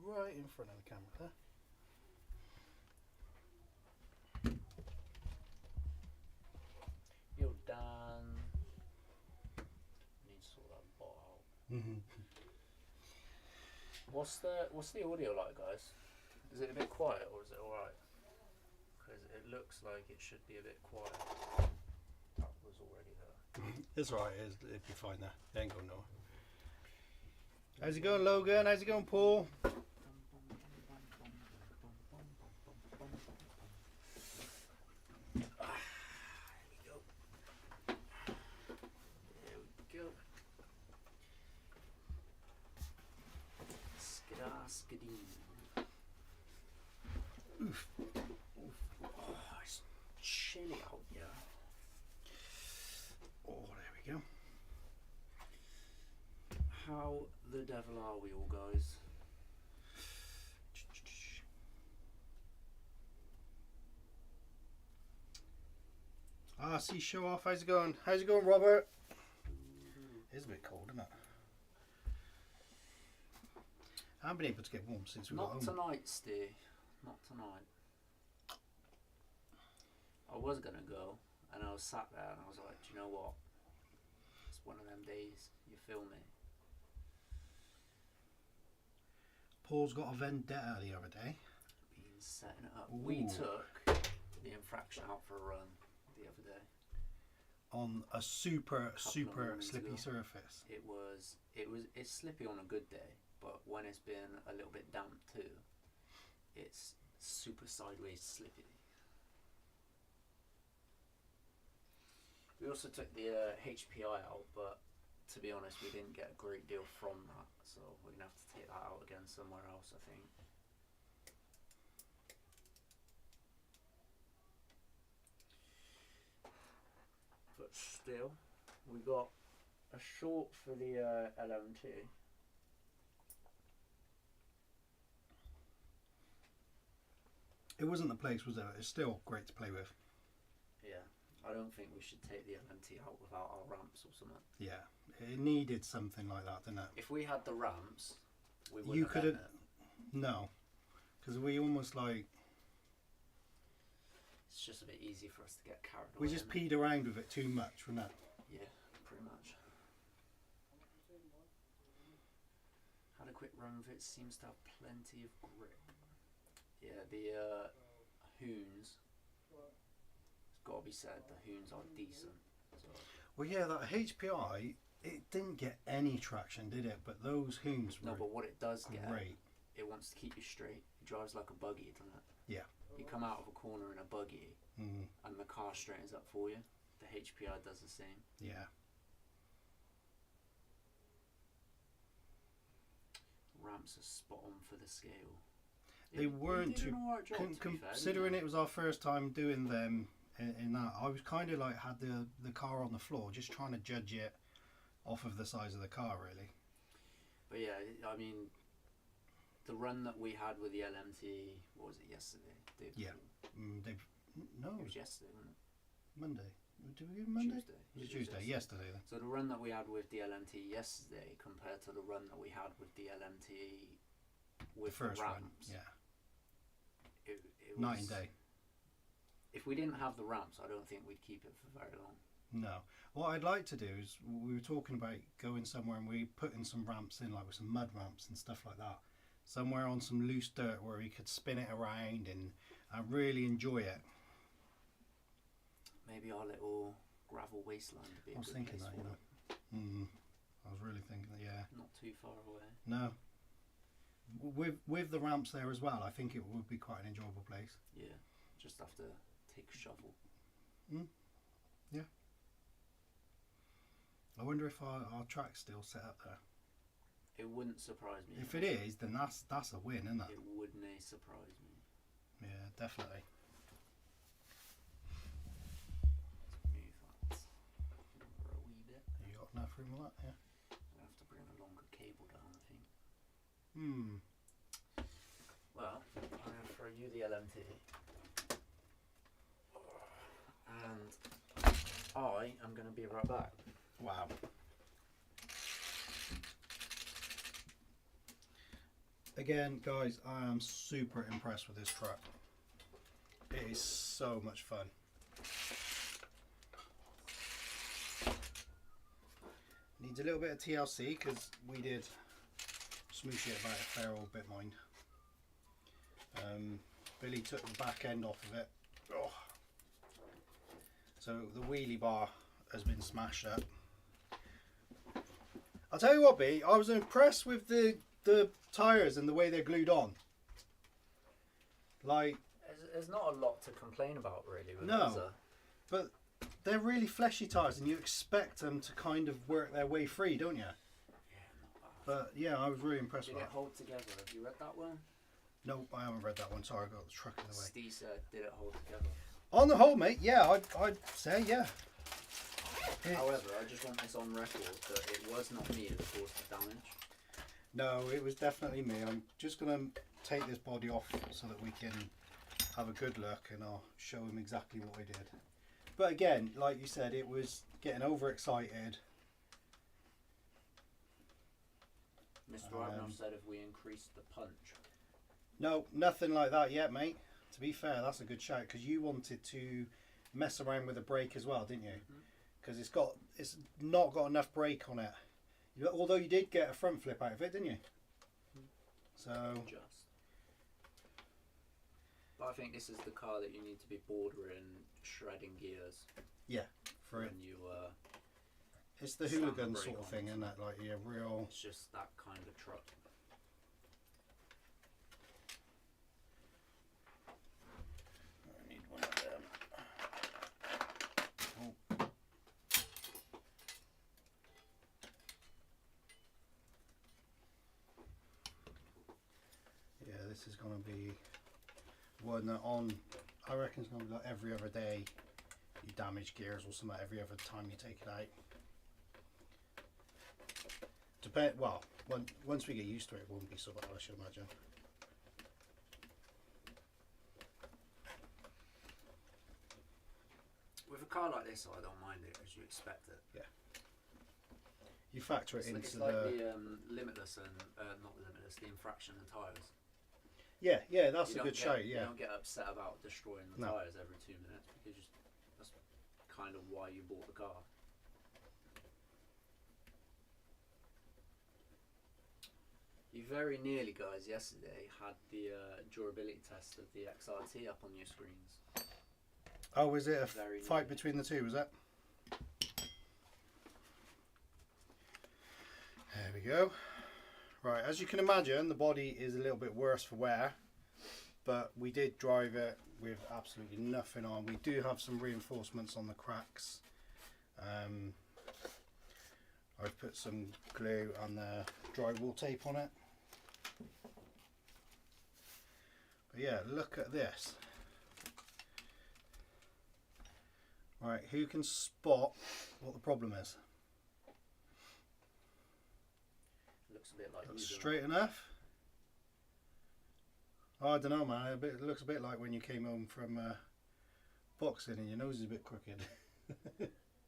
right in front of the camera there. You're done. Need to sort that bot out. What's the audio like, guys? Is it a bit quiet or is it alright? Because it looks like it should be a bit quiet. That was already there. It's alright, it'll be fine there. It ain't going nowhere. How's it going, Logan? How's it going, Paul? Oof. Oh, it's chilly out here. Oh, there we go. How the devil are we all, guys? Ah, see, show off. How's it going? How's it going, Robert? It's a bit cold, isn't it? I haven't been able to get warm since we got home. Not tonight, Steve. Not tonight. I was gonna go, and I was sat there, and I was like, do you know what? It's one of them days. You feel me? Paul's got a vendetta the other day. Been setting it up. Ooh. We took the infraction out for a run the other day. On a super slippy surface. It's slippy on a good day, but when it's been a little bit damp too, it's super sideways slippy. We also took the HPI out, but to be honest, we didn't get a great deal from that, so we're gonna have to take that out again somewhere else, I think. But still, we got a short for the LMT. It wasn't the place, was it? It's still great to play with. Yeah, I don't think we should take the LMT out without our ramps or something. Yeah, it needed something like that, didn't it? If we had the ramps, we wouldn't You have could done have. it. No, because we almost like. It's just a bit easy for us to get carried away. We just peed around with it too much, wasn't it? Yeah, pretty much. Had a quick run with it, seems to have plenty of grip. Yeah, the hoons, it's got to be said, the hoons are decent. So. Well, yeah, that HPI, it didn't get any traction, did it? But those hoons were No, but what it does get, great. It wants to keep you straight. It drives like a buggy, doesn't it? Yeah. You come out of a corner in a buggy, and the car straightens up for you. The HPI does the same. Yeah. Ramps are spot on for the scale. They weren't too. Considering it was our first time doing them in that, I was kind of like had the car on the floor, just trying to judge it off of the size of the car, really. But yeah, I mean, the run that we had with the LMT, what was it, yesterday? Yeah. No. It was yesterday, wasn't it? Monday. Did we go Monday? Tuesday. It was Tuesday. Yesterday then. So the run that we had with the LMT yesterday compared to the run that we had with the LMT with the first ramps. run, yeah. It was, night and day. If we didn't have the ramps, I don't think we'd keep it for very long. No. What I'd like to do is, we were talking about going somewhere and we put in some ramps in, like with some mud ramps and stuff like that. Somewhere on some loose dirt where we could spin it around and really enjoy it. Maybe our little gravel wasteland would be a I was good thinking place that, for you know. it. I was really thinking that, yeah. Not too far away. No. With the ramps there as well, I think it would be quite an enjoyable place. Yeah, just have to take a shovel. Yeah. I wonder if our track's still set up there. It wouldn't surprise me. If it is, then that's a win, isn't it? It wouldn't surprise me. Yeah, definitely. Let's move that for a wee bit. You got enough room for that, yeah? I'll have to bring a longer cable down, I think. Well, I'm going to throw you the LMT. And I am going to be right back. Wow. Again, guys, I am super impressed with this truck. It is so much fun. Needs a little bit of TLC because we did smoosh it about a fair old bit, mind. Billy took the back end off of it. Oh. So the wheelie bar has been smashed up. I'll tell you what, B, I was impressed with the tyres and the way they're glued on. Like, there's not a lot to complain about really. No, but they're really fleshy tyres and you expect them to kind of work their way free, don't you? Yeah, not bad. But yeah, I was really impressed with Did it that. hold together? Have you read that one? Nope, I haven't read that one. Sorry, I got the truck in the way. Steve said, did it hold together? On the whole, mate, yeah, I'd say yeah. However, I just want this on record that it was not me that caused the damage. No, it was definitely me. I'm just going to take this body off so that we can have a good look and I'll show him exactly what I did. But again, like you said, it was getting overexcited. Mr. Abner said if we increased the punch. No, nothing like that yet, mate. To be fair, that's a good shout because you wanted to mess around with the brake as well, didn't you? Because it's not got enough brake on it. Although you did get a front flip out of it, didn't you? So. Just. But I think this is the car that you need to be bordering shredding gears. Yeah, for it. When you. It's the slam the hooligan brake sort of on. thing, isn't it? Like, yeah, real. It's just that kind of truck. I need one of them. Oh. Yeah, this is going to be one that I reckon it's going to be like every other day you damage gears or something every other time you take it out. Well, once we get used to it, it won't be so bad, I should imagine. With a car like this, I don't mind it as you expect it. Yeah. You factor it into It's like the limitless and not the limitless, the infraction and tyres. Yeah, that's a good shout. You Yeah. don't get upset about destroying the No. tyres every 2 minutes because that's kind of why you bought the car. You very nearly, guys, yesterday had the durability test of the XRT up on your screens. Oh, was it a Very fight nearly. between the two? Was it? There we go. Right, as you can imagine, the body is a little bit worse for wear, but we did drive it with absolutely nothing on. We do have some reinforcements on the cracks. I've put some glue and the drywall tape on it. But yeah, look at this. Right, who can spot what the problem is? Looks a bit like That's you. straight enough. Oh, I don't know, man. It looks a bit like when you came home from boxing and your nose is a bit crooked.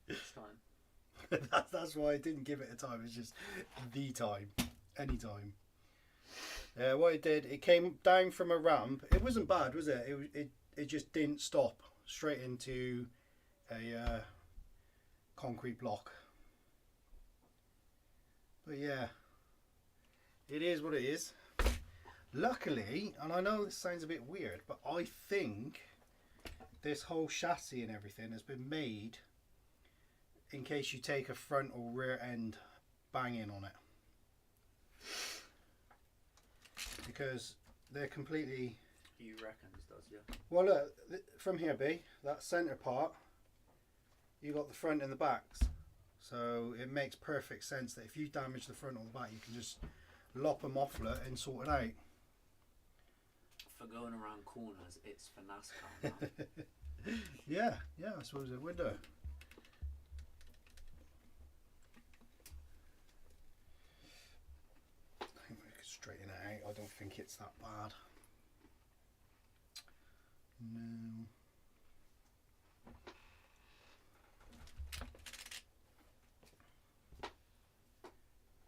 Each time. That's why I didn't give it a time. It's just the time, any time. What it did, it came down from a ramp. It wasn't bad, was it? It just didn't stop straight into a concrete block. But yeah, it is what it is. Luckily, and I know this sounds a bit weird, but I think this whole chassis and everything has been made in case you take a front or rear end banging on it, because they're completely. You reckon this does, yeah? Well, look from here, B. That centre part, you got the front and the backs, so it makes perfect sense that if you damage the front or the back, you can just lop them off and sort it out. For going around corners, it's for NASCAR now. yeah, I suppose it would do. I think we could straighten it out. I don't think it's that bad. No.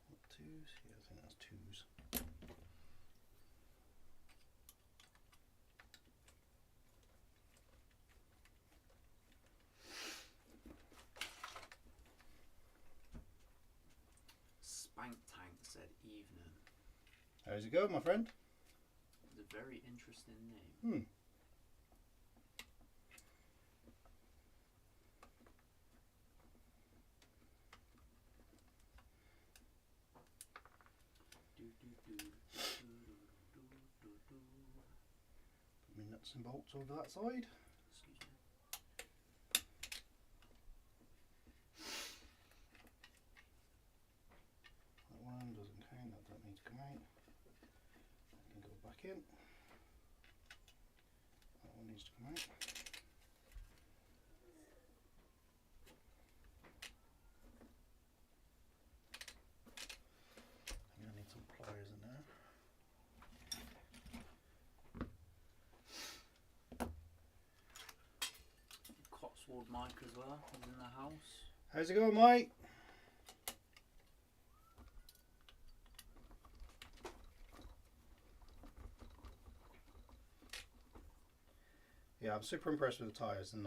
What twos? Yeah, I think that's twos. said evening. How's it going, my friend? It's a very interesting name. Put my nuts and bolts over that side. Excuse me. That one doesn't count, that don't need to come out. That can go back in. That one needs to come out. I'm going to need some pliers in there. Cotswold Mike as well is in the house. How's it going, Mike? Yeah, I'm super impressed with the tyres, and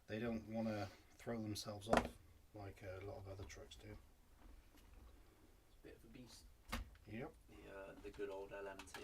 they don't want to throw themselves off like a lot of other trucks do. It's a bit of a beast. Yep. The good old LMT.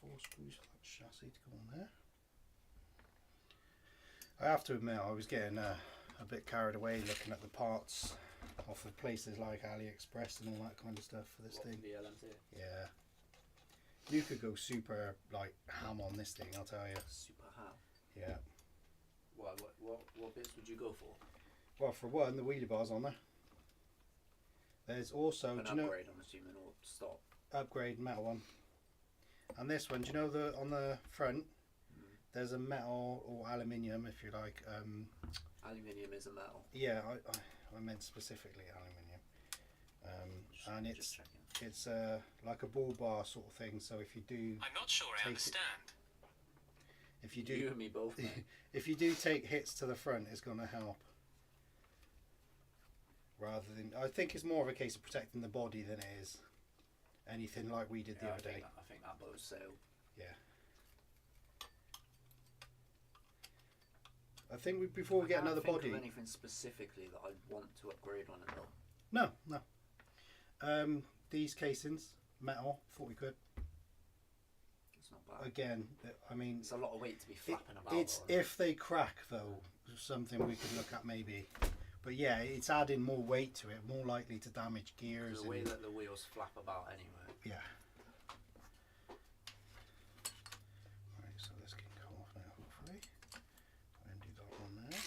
Four screws for that chassis to go on there. I have to admit, I was getting a bit carried away looking at the parts off of places like AliExpress and all that kind of stuff for this thing. The LMT. Yeah. You could go super like ham on this thing, I'll tell you. Super ham. Yeah. What bits would you go for? Well, for one, the wheelie bar's on there. There's also, An do you know, upgrade, I'm assuming, or stop. upgrade metal one. And this one, do you know the on the front? There's a metal or aluminium, if you like. Aluminium is a metal. Yeah, I meant specifically aluminium. And Just checking. it's like a bull bar sort of thing. So if you do, I'm not sure I understand. if you You do, and me both, mate. if you do take hits to the front, it's going to help. Rather than, I think it's more of a case of protecting the body than it is anything like we did the other day. I think that boat's sailed. Yeah. I think before we get another can't body. think of anything specifically that I'd want to upgrade on it though. No. These casings, metal, 40 quid. It's not bad. Again, I mean, It's a lot of weight to be flapping about. it's on. if they crack though, something we could look at maybe. But yeah, it's adding more weight to it, more likely to damage gears. The way and, that the wheels flap about anyway. yeah. Right, so this can come off now, hopefully. And do that one there.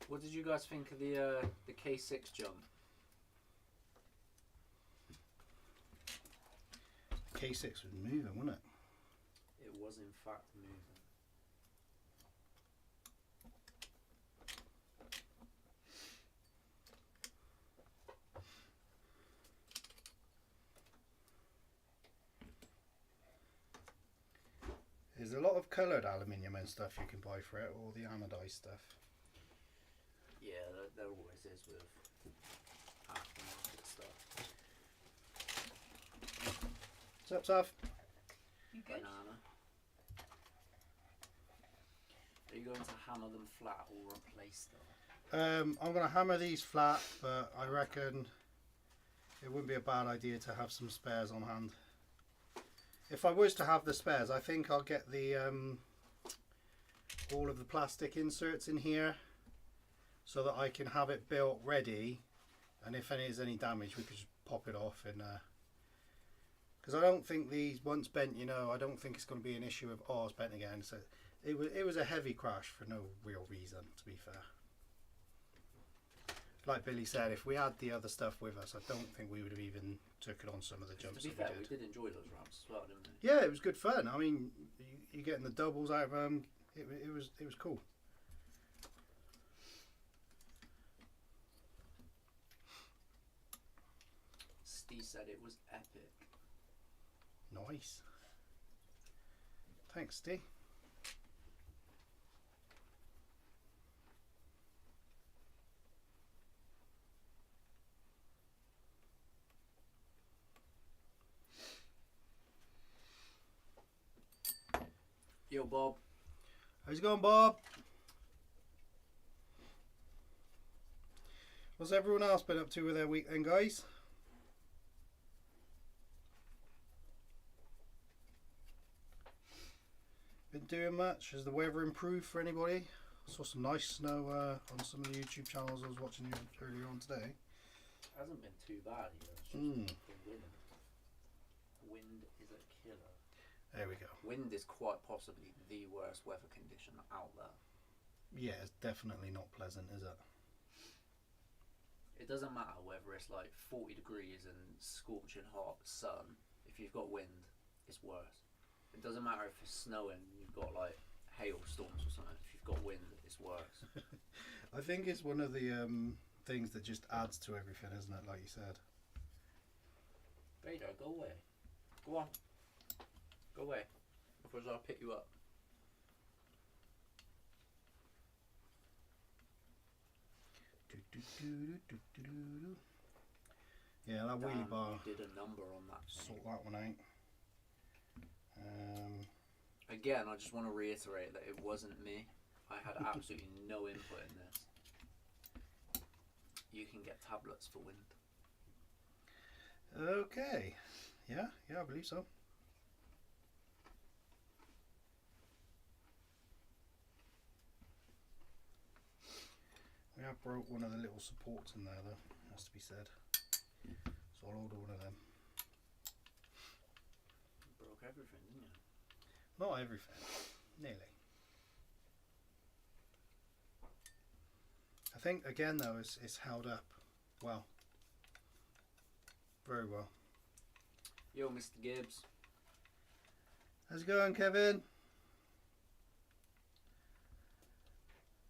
What did you guys think of the K6 jump? K6 was moving, wasn't it? It was in fact moving. There's a lot of coloured aluminium and stuff you can buy for it, or the anodised stuff. Yeah, there always is with aftermarket stuff. What's up, Sav? You good? Banana. Are you going to hammer them flat or replace them? I'm going to hammer these flat, but I reckon it wouldn't be a bad idea to have some spares on hand. If I was to have the spares, I think I'll get the all of the plastic inserts in here so that I can have it built ready, and if there's any damage we could just pop it off. And because I don't think these, once bent, you know, I don't think it's going to be an issue of, oh, it's bent again. So it was a heavy crash for no real reason, to be fair. like Billy said, if we had the other stuff with us, I don't think we would have even took it on some of the jumps To be that fair, we we did. did enjoy those ramps as well, didn't we? Yeah, it was good fun. I mean, you're getting the doubles out of them. It was cool. Steve said it was epic. Nice. Thanks, Steve. Yo, Bob. How's it going, Bob? What's everyone else been up to with their weekend, guys? Been doing much? Has the weather improved for anybody? I saw some nice snow on some of the YouTube channels I was watching earlier on today. Hasn't been too bad here. It's just the wind. Wind is a killer. There we go. Wind is quite possibly the worst weather condition out there. Yeah, it's definitely not pleasant, is it? It doesn't matter whether it's like 40 degrees and scorching hot sun. If you've got wind, it's worse. It doesn't matter if it's snowing and you've got like hailstorms or something. If you've got wind, it's worse. I think it's one of the things that just adds to everything, isn't it? Like you said. Vader, go away. Go on. Go away. Otherwise I'll pick you up. Yeah, that wheelie bar. You did a number on that. Sort that one out. Again, I just want to reiterate that it wasn't me. I had absolutely no input in this. You can get tablets for wind. Okay. Yeah, I believe so. We have broke one of the little supports in there though, has to be said. So I'll order one of them. You broke everything, didn't you? Not everything, nearly. I think again though it's held up well. Very well. Yo, Mr. Gibbs. How's it going, Kevin?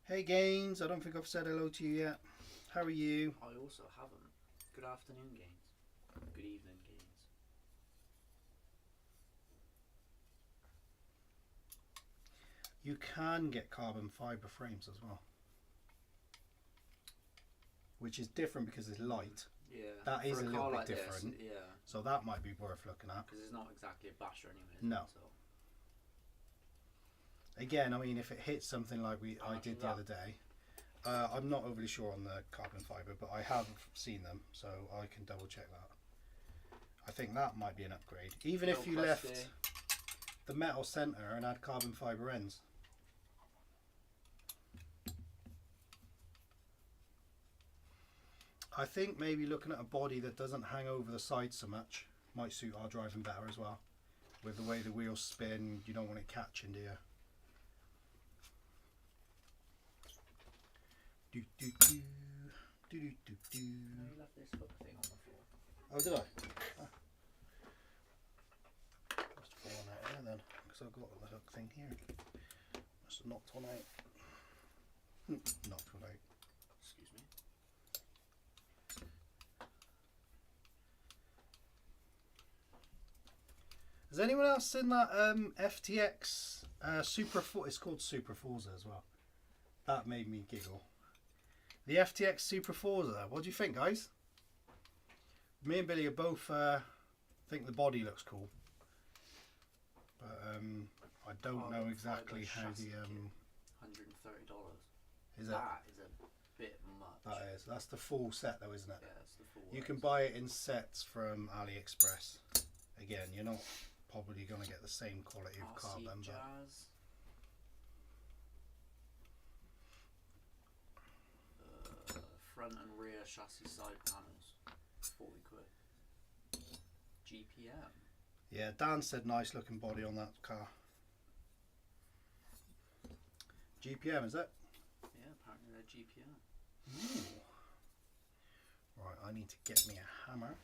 Hey Gaines, I don't think I've said hello to you yet. How are you? I also haven't. Good afternoon, Gaines. Good evening, Gaines. You can get carbon fibre frames as well. Which is different because it's light. Yeah. That is for a little bit like different. This, yeah. So that might be worth looking at. Because it's not exactly a basher anyway. No. So. Again, I mean, if it hits something like I much did is the that? other day, I'm not overly sure on the carbon fibre, but I have seen them, so I can double check that. I think that might be an upgrade. Even if you left the metal centre and had carbon fibre ends. I think maybe looking at a body that doesn't hang over the side so much might suit our driving better as well. With the way the wheels spin, you don't want it catching, do you? Do do do do do do do. No, you left this hook thing on the floor. Oh, did I? Ah. Must have fallen out there then, because I've got the hook thing here. Must have knocked one out. Knocked one out. Excuse me. Has anyone else seen that FTX Super Forza? It's called Super Forza as well. That made me giggle. The FTX Super Forza. What do you think, guys? Me and Billy are both think the body looks cool, but I don't know exactly how the $130. is it. That is a bit much. That is. That's the full set though, isn't it? Yeah, it's the full. You can buy it in sets from AliExpress. Again, you're not probably going to get the same quality of RC carbon, but Jazz. Front and rear chassis side panels, 40 quid. GPM. yeah, Dan said nice looking body on that car. GPM, is it? Yeah, apparently they're GPM. Ooh. Right, I need to get me a hammer.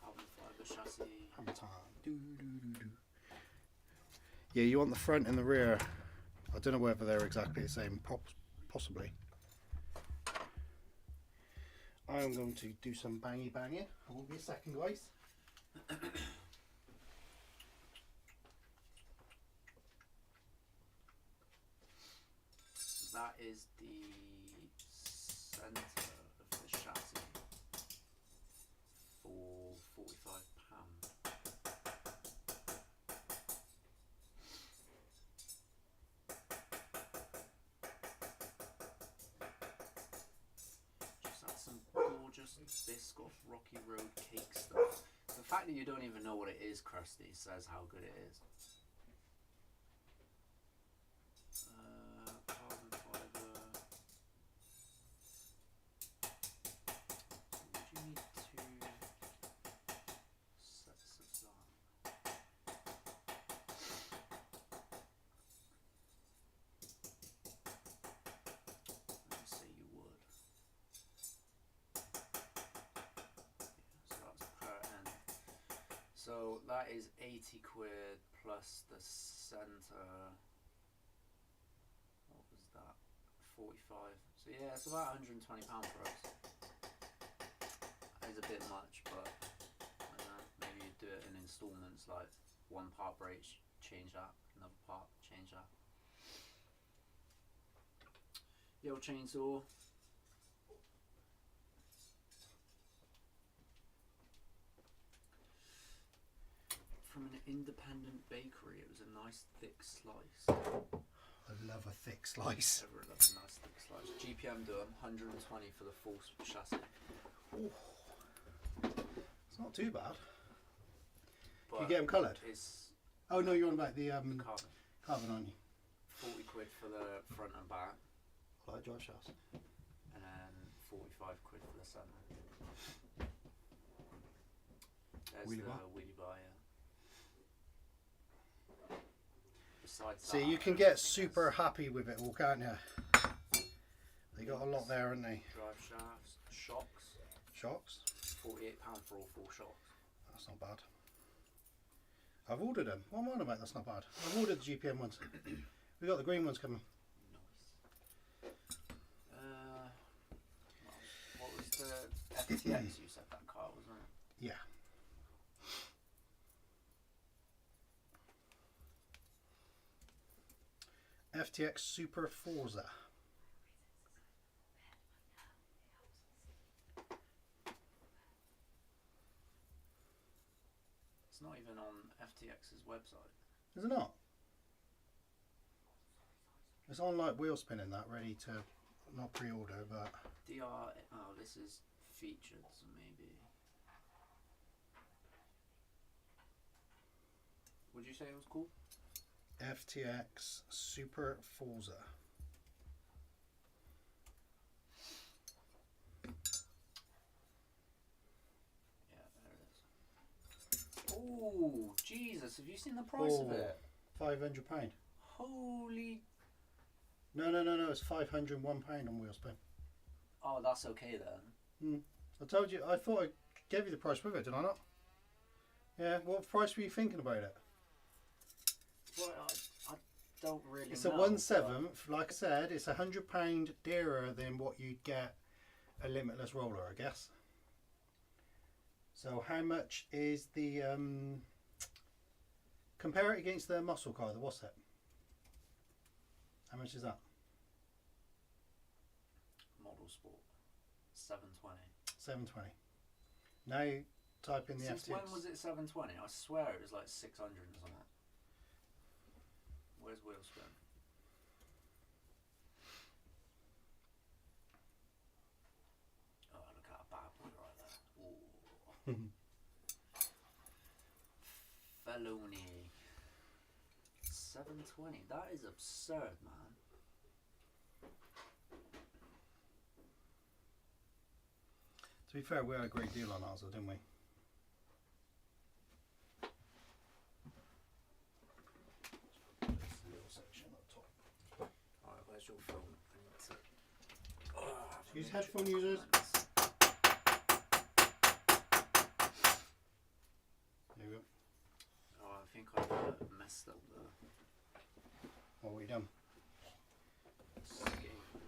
Carbon fibre chassis. Hammer time. Do, do, do, do. Yeah, you want the front and the rear. I don't know whether they're exactly the same. Possibly. I am going to do some bangy banging. I won't be a second, guys. That is the centre of the chassis for £45. Just had some gorgeous Biscoff Rocky Road cake stuff. The fact that you don't even know what it is, Krusty, says how good it is. Carbon fibre. Would you need two sets of that? Let me say you would. Yeah, so that's per end. So that is 80 quid plus the centre. What was that? 45. So yeah, it's about £120 for us. It's a bit much, but I don't know, maybe you do it in instalments, like one part breaks, change that, another part, change that. Yo, chainsaw. From an independent bakery, it was a nice thick slice. I love a thick slice. Everyone loves a nice thick slice. GPM do 120 for the full chassis. Ooh. It's not too bad. But You get them coloured? It's Oh no, you're on about the carbon. carbon, aren't you? 40 quid for the front and back, I like drive shafts. and then 45 quid for the centre. There's Wheelie the bar? wheelie bar, yeah. Besides See, that, you can get super happy with it all, can't you? They got a lot there, haven't they? drive shafts, shocks, Shocks? £48 for all 4 shocks. That's not bad. I've ordered them. What am I on about? That's not bad. I've ordered the GPM ones. We got the green ones coming. Nice. What was the FTX you said that car was, wasn't it? Yeah. FTX Super Forza. It's not even on FTX's website. Is it not? It's on like wheel spinning that, ready to not pre-order, but Oh, this is featured, so maybe. Would you say it was cool? FTX Super Forza. Yeah, there it is. Oh, Jesus, have you seen the price of it? £500. Holy. No, it's £501 on wheel spin. Oh, that's okay then. I told you, I thought I gave you the price with it, did I not? Yeah, what price were you thinking about it? Well, I don't really It's know. a 1/7. Like I said, it's £100 dearer than what you'd get a limitless roller, I guess. So how much is the compare it against the muscle car, the what's it? How much is that? Model Sport. 720. 720. Now type in the Since FTX. when was it 720? I swear it was like 600 or something. Where's wheel spin? Oh, look at that bad boy right there. Ooh. Felony. 720. That is absurd, man. To be fair, we had a great deal on ours, didn't we? This little section up top. Alright, where's your phone? I need to... Use headphone users. think I messed up the What have we done? skateboards.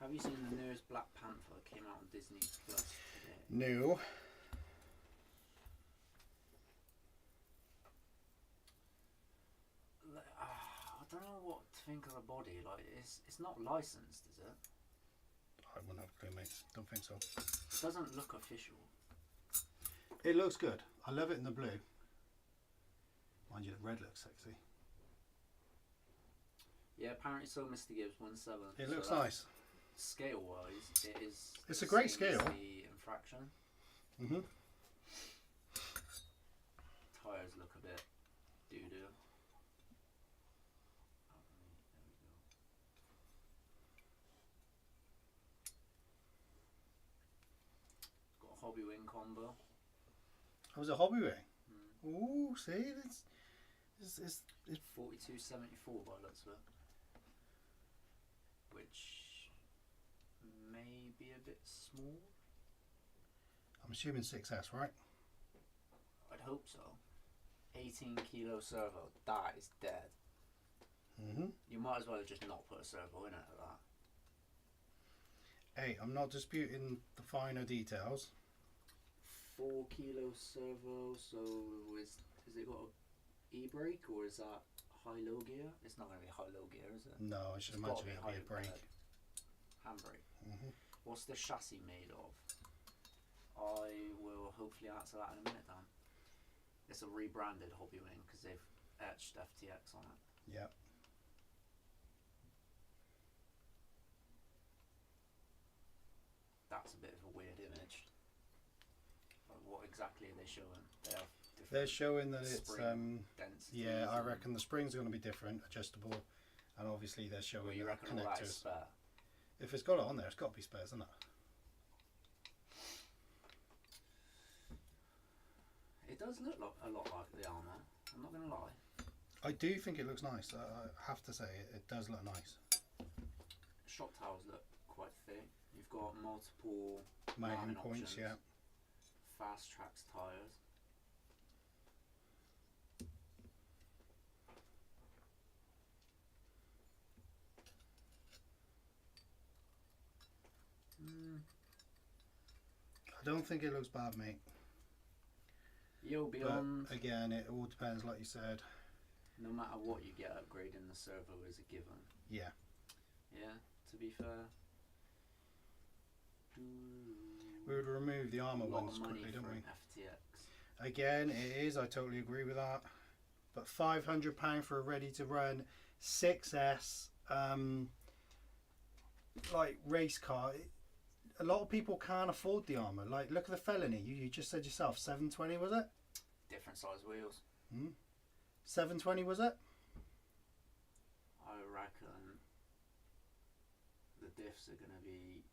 Have you seen the newest Black Panther that came out on Disney Plus today? No. I don't know what to think of the body. Like, it's not licensed, is it? I wouldn't have a clue, mate. Don't think so. It doesn't look official. It looks good. I love it in the blue. Mind you, the red looks sexy. Yeah, apparently so. Mr. Gibbs 1/7. It looks so nice. Scale wise, it is. It's a great same as scale. The infraction Mhm. tires look a bit doo doo. Got a hobby wing combo. That was a hobby ring. Mm. Ooh, see, it's 4274 by the looks of it. Which may be a bit small. I'm assuming 6S, right? I'd hope so. 18 kilo servo. That is dead. Mhm. You might as well just not put a servo in it at that. Hey, I'm not disputing the finer details. 4 kilo servo. So is it got a e-brake or is that high-low gear? It's not going to be high-low gear, is it? No, I should It's imagine gotta it'll be a brake. Handbrake. Mhm. What's the chassis made of? I will hopefully answer that in a minute, Dan. It's a rebranded hobby wing because they've etched FTX on it. Yep. That's a bit of a weird image. Like, what exactly are they showing? They have different They're showing that it's spring densities yeah, I and- reckon the springs are going to be different, adjustable, and obviously they're showing Well, you reckon all that is connectors. spare? If it's got it on there, it's got to be spares, isn't it? It does look like a lot like the armour. I'm not going to lie. I do think it looks nice. I have to say, it does look nice. Shock towers look quite thick. You've got multiple Mounting mounting points, options. yeah. Fast tracks tyres. I don't think it looks bad, mate. You'll be on. But again, it all depends, like you said. No matter what you get, upgrading the servo is a given. Yeah. Yeah, to be fair. We would remove the armour A lot ones of money quickly, for don't we? an FTX. Again, it is. I totally agree with that. But £500 for a ready-to-run 6S, like race car. A lot of people can't afford the armour. Like, look at the felony. You just said yourself, 720 was it? Different size wheels. 720 was it? I reckon the diffs are going to be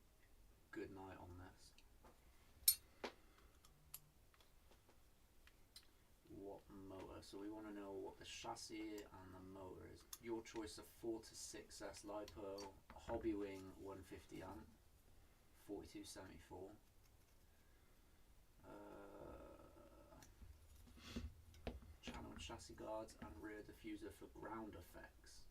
good night on this. What motor? So we want to know what the chassis and the motor is. Your choice of 4 to 6S LiPo, Hobby Wing 150 amp, 4274. Channel chassis guards and rear diffuser for ground effects.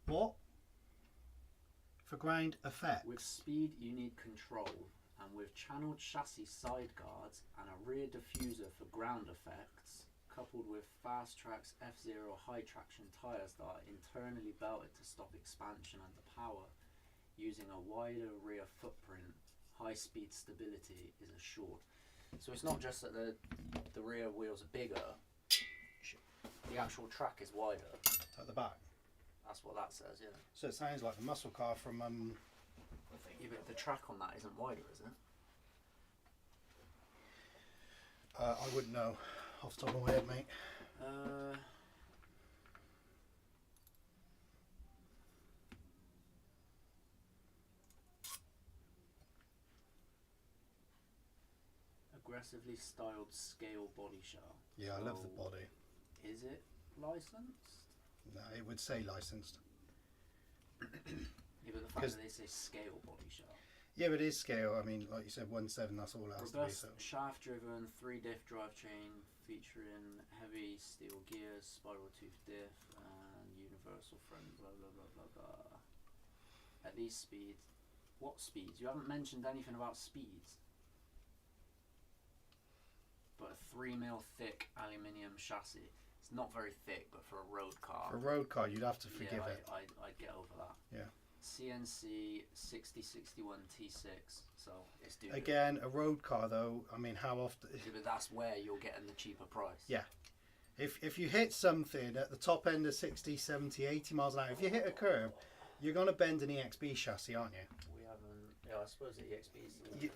What? For ground effects? With speed you need control, and with channeled chassis side guards and a rear diffuser for ground effects, coupled with Fast Track's F0 high traction tyres that are internally belted to stop expansion under power, using a wider rear footprint, high speed stability is assured. So it's not just that the rear wheels are bigger, the actual track is wider. At the back. That's what that says, yeah. So it sounds like the muscle car from Yeah, but the track on that isn't wider, is it? I wouldn't know off the top of my head, mate. Aggressively styled scale body shell. Yeah, I love the body. Is it licensed? No, it would say licensed. Yeah, but the fact that they say scale body shell. Yeah, but it is scale. I mean, like you said, 1.7. That's all it has to be. Robust So. shaft-driven 3-diff drivetrain featuring heavy steel gears, spiral tooth diff, and universal front. Blah blah blah blah blah. At these speeds, what speeds? You haven't mentioned anything about speeds. But a 3mm thick aluminium chassis. It's not very thick, but for a road car. For a road car, you'd have to forgive it. I'd get over that. Yeah. CNC 6061 T6, so it's doable. Again, a road car though. I mean, how often? Yeah, but that's where you're getting the cheaper price. Yeah. If you hit something at the top end of 60, 70, 80 miles an hour, if you hit a curb, you're gonna bend an EXB chassis, aren't you? We haven't. Yeah, I suppose the EXB's.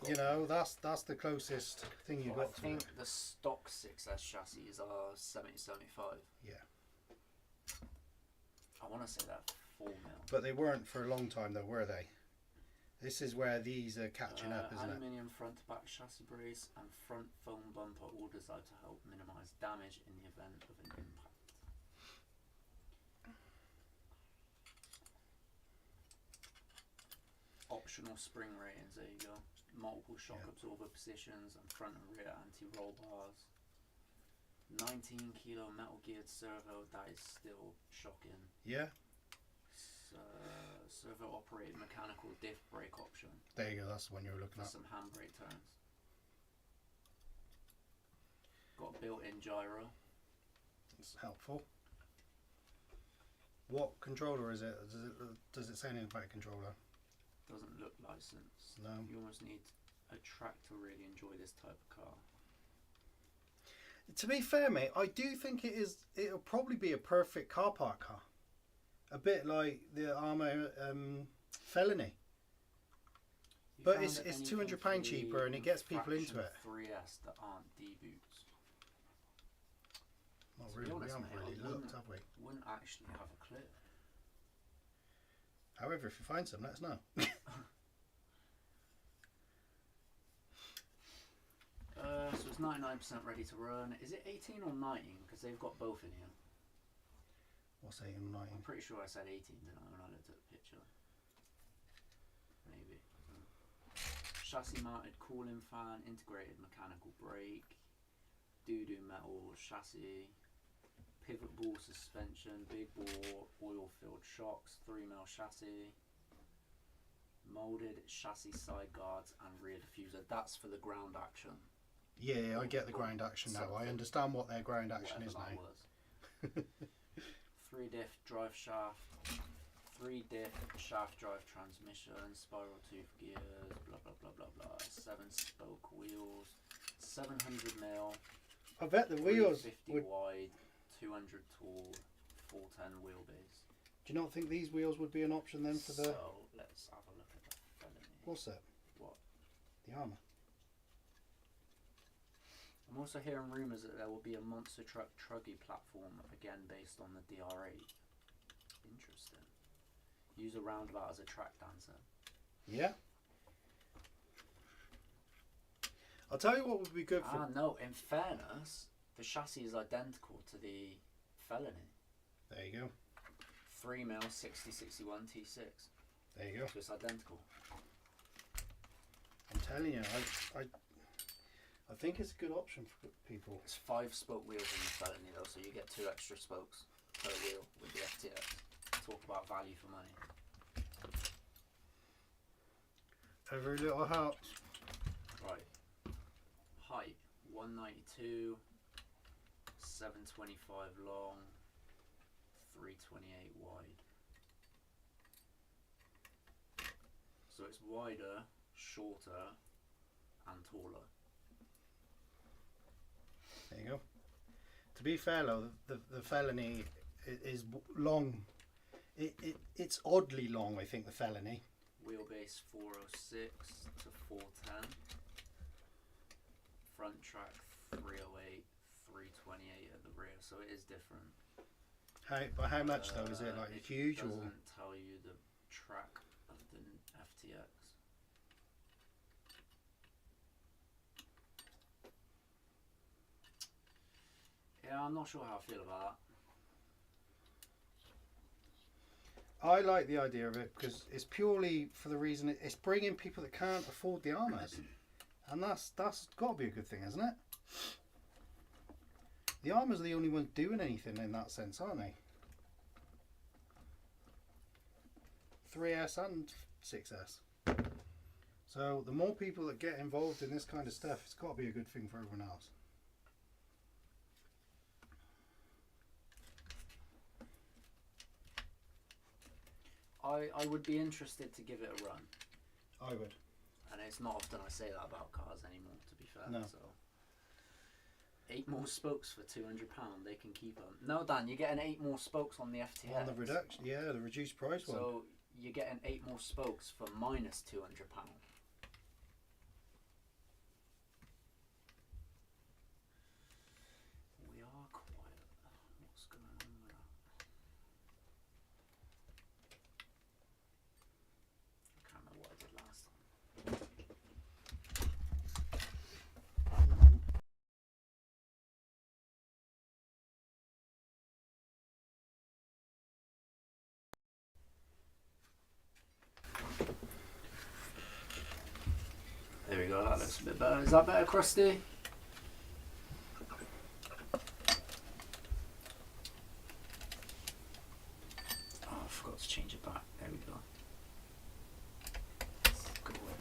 You know, that's the closest thing you got I think to it. the stock 6S chassis are 70-75. Yeah. I want to say that 4mm. But they weren't for a long time though, were they? This is where these are catching up, isn't it? Aluminium front to back chassis brace and front foam bumper, all designed to help minimise damage in the event of an impact. Optional spring ratings, there you go. Multiple shock absorber positions and front and rear anti-roll bars. 19 kilo metal geared servo, that is still shocking. Yeah. Servo operated mechanical diff brake option. There you go, that's the one you were looking For at. some handbrake turns. Got a built-in gyro. It's helpful. What controller is it? Does it say anything about a controller? Doesn't look licensed. No. You almost need a track to really enjoy this type of car. To be fair, mate, I do think it is. It'll probably be a perfect car park car. A bit like the Armour Felony. You But found it's anything £200 for the cheaper and it gets people into it. Fraction 3S that aren't D-boots. Not To be really, honest, we haven't mate, I really looked, have we? Wouldn't actually have a clue. However, if you find some, let us know. So it's 99% ready to run. Is it 18 or 19? Because they've got both in here. What's 18 and 19? I'm pretty sure I said 18, didn't I, when I looked at the picture? Maybe. Chassis mounted cooling fan, integrated mechanical brake, doo-doo metal chassis, pivot ball suspension, big bore oil filled shocks, 3mm chassis, moulded chassis side guards and rear diffuser. That's for the ground action. Yeah, I get the ground action now. I understand what their ground action is Whatever now. that was. 3-diff drive shaft, 3-diff shaft drive transmission, spiral tooth gears, blah blah blah blah blah. 7-spoke wheels, 700mm. I bet the wheels 350 would. wide, 200 tall, 410 wheelbase. Do you not think these wheels would be an option then for the? So let's have a look at the Felony. What's that? What? The Armour. I'm also hearing rumours that there will be a monster truck truggy platform, again based on the DR8. Interesting. Use a roundabout as a track dancer. Yeah. I'll tell you what would be good for. No, in fairness, the chassis is identical to the Felony. There you go. 3mm 6061 T6. There you go. So it's identical. I'm telling you, I think it's a good option for people. It's 5-spoke wheels in the Felony though, so you get 2 extra spokes per wheel with the FTX. Talk about value for money. Every little helps. Right. Height 192, 725 long, 328 wide. So it's wider, shorter, and taller. There you go. To be fair though, the Felony is long. It's oddly long, I think, the Felony. Wheelbase 406 to 410. Front track 308, 328 at the rear, so it is different. But how much though? Is it like huge It or? doesn't tell you the track of the FTX. Yeah, I'm not sure how I feel about that. I like the idea of it because it's purely for the reason it's bringing people that can't afford the armours, and that's got to be a good thing, hasn't it? The armours are the only ones doing anything in that sense, aren't they? 3S and 6S. So the more people that get involved in this kind of stuff, it's got to be a good thing for everyone else. I would be interested to give it a run. I would. And it's not often I say that about cars anymore, to be fair. No. So 8 more spokes for £200, they can keep them. No, Dan, you're getting 8 more spokes on the FTX. On the reduction, yeah, the reduced price one. So you're getting 8 more spokes for minus £200. We are quiet. What's going on with that? I can't remember what I did last time. There we go, that looks a bit better. Is that better, Krusty? Oh, I forgot to change it back. There we go. Go away.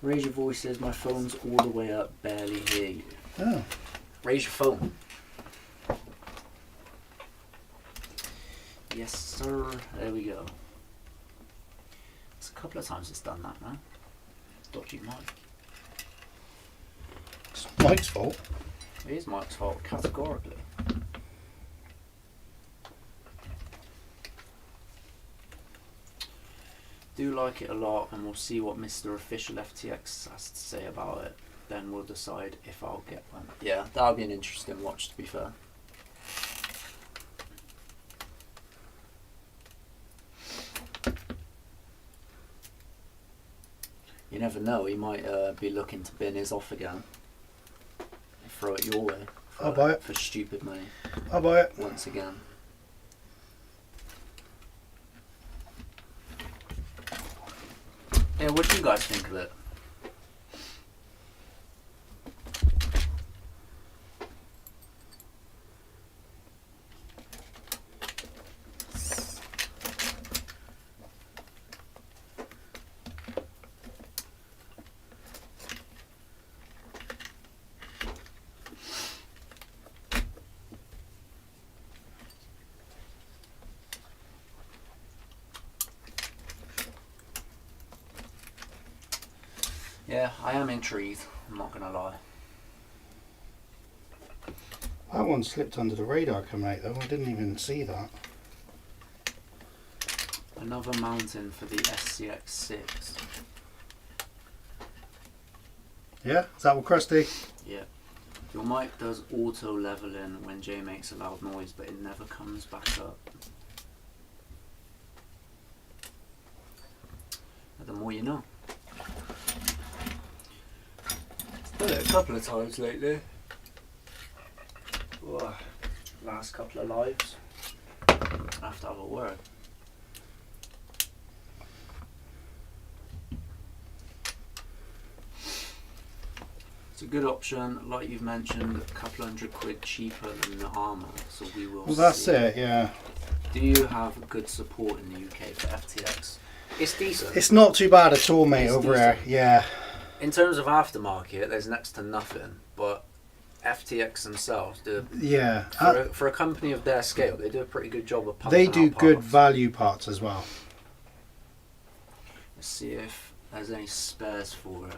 Raise your voices, my phone's all the way up, barely hear you. Oh. Raise your phone. Yes, sir. There we go. It's a couple of times it's done that, man. Dodgy mic. It's Mike's fault. It is Mike's fault, categorically. Do like it a lot, and we'll see what Mr. Official FTX has to say about it. Then we'll decide if I'll get one. Yeah, that'll be an interesting watch, to be fair. You never know, he might be looking to bin his off again. Throw it your way. I'll buy it. For stupid money. I'll buy it. Once again. Yeah, what do you guys think of it? Yeah, I am intrigued, I'm not gonna lie. That one slipped under the radar coming out though. I didn't even see that. Another mountain for the SCX6. Yeah? Is that what Krusty? Yeah. Your mic does auto leveling when Jay makes a loud noise, but it never comes back up. But the more you know. Done it a couple of times lately. Whoa. Last couple of lives. I have to have a word. It's a good option, like you've mentioned, a couple £100 cheaper than the armour, so we will Well, that's see. it, yeah. Do you have good support in the UK for FTX? It's decent. It's not too bad at all, mate, It's over here. Yeah. In terms of aftermarket, there's next to nothing, but FTX themselves do. Yeah. For a company of their scale, they do a pretty good job of pumping They do out good parts. value parts as well. Let's see if there's any spares for it.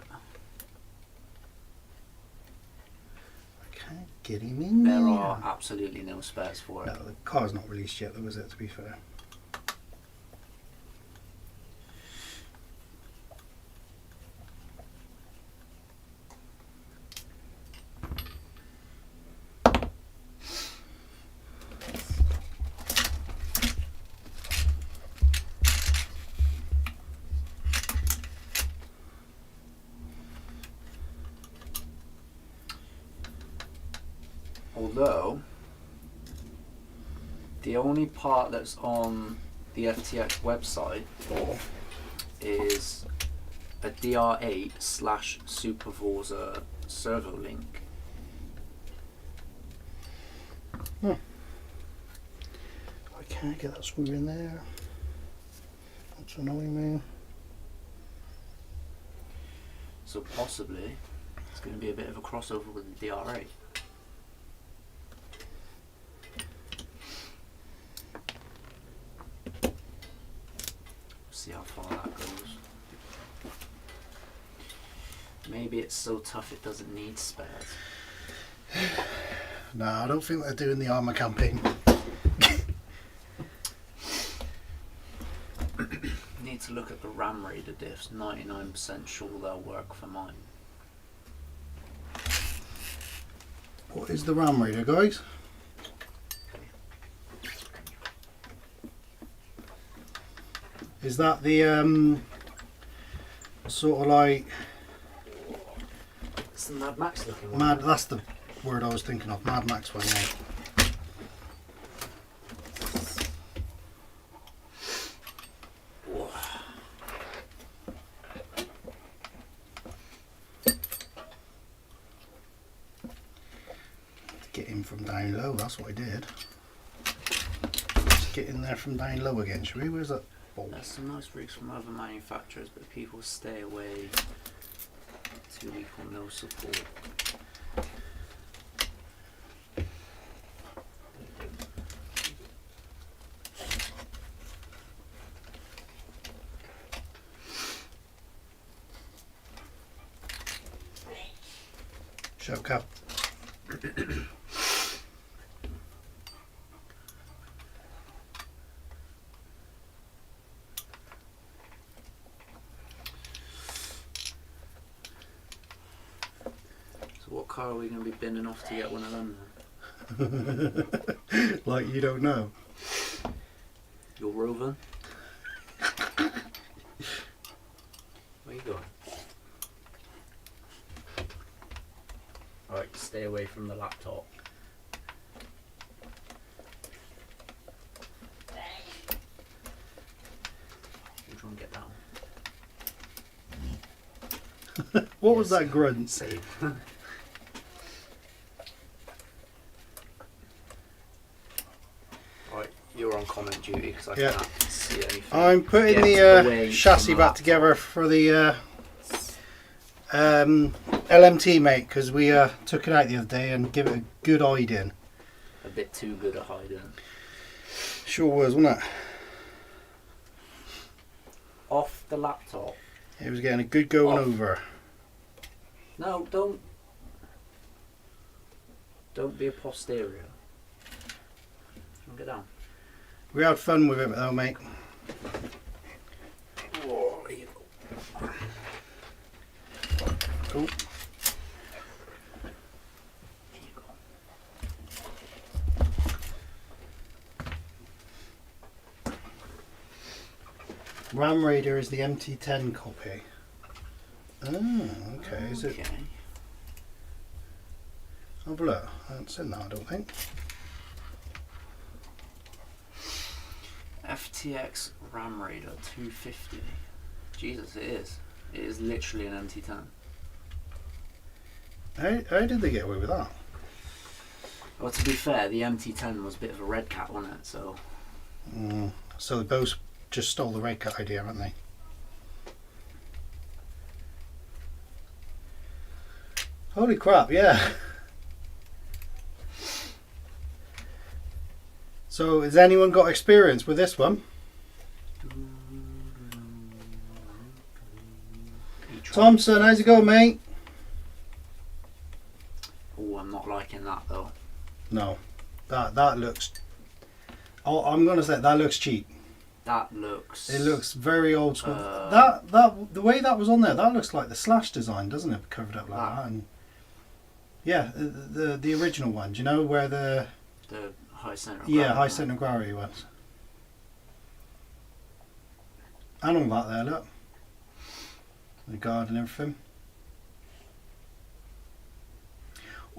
I can't get him in There there. are absolutely no spares for it. No, the car's not released yet, though, is it, to be fair? Although The only part that's on the FTX website is a DR8/Superforza servo link. I can't get that screw in there. That's annoying me. So possibly it's going to be a bit of a crossover with the DR8. See how far that goes. Maybe it's so tough it doesn't need spares. No, I don't think they're doing the armour campaign. Need to look at the RAM Raider diffs. 99% sure they'll work for mine. What is the RAM Raider, guys? Is that the sort of like It's the Mad Max looking one. Mad? That's the word I was thinking of. Mad Max one. Yeah. Get in from down low. That's what I did. Just get in there from down low again, shall we? Where's that? There's some nice rigs from other manufacturers, but people stay away. 2 week or no support. Show cap. So what car are we going to be binning off to get one of them then? Like you don't know. Your Rover? Where you going? Alright, stay away from the laptop. You try and get down. What was that grunt? Save. Right, you're on comment duty because I Yeah. can't see anything. I'm putting Get the away chassis from the back together for the LMT, mate, because we took it out the other day and give it a good hiding. A bit too good at hiding. Sure was, wasn't it? Off the laptop. It was getting a good going Off. over. No, don't be a posterior. Get down. We had fun with it though, mate. Oh, there you go. Cool. There you go. Ram Raider is the MT10 copy. Oh, okay. Is it? Okay. Have a look. I haven't seen that, I don't think. FTX RAM Raider 250. Jesus, it is. It is literally an MT10. How did they get away with that? Well, to be fair, the MT10 was a bit of a red cat, wasn't it? So So they both just stole the red cat idea, haven't they? Holy crap, yeah. So has anyone got experience with this one? Thompson, how's it going, mate? Oh, I'm not liking that though. No. That looks... Oh, I'm going to say that looks cheap. That looks. It looks very old school. Uh, The way that was on there, that looks like the Slash design, doesn't it? Covered up like Ah. that. And yeah, the original one. Do you know where the high center. of high gravity center of gravity was? And all that there, look. The guard and everything.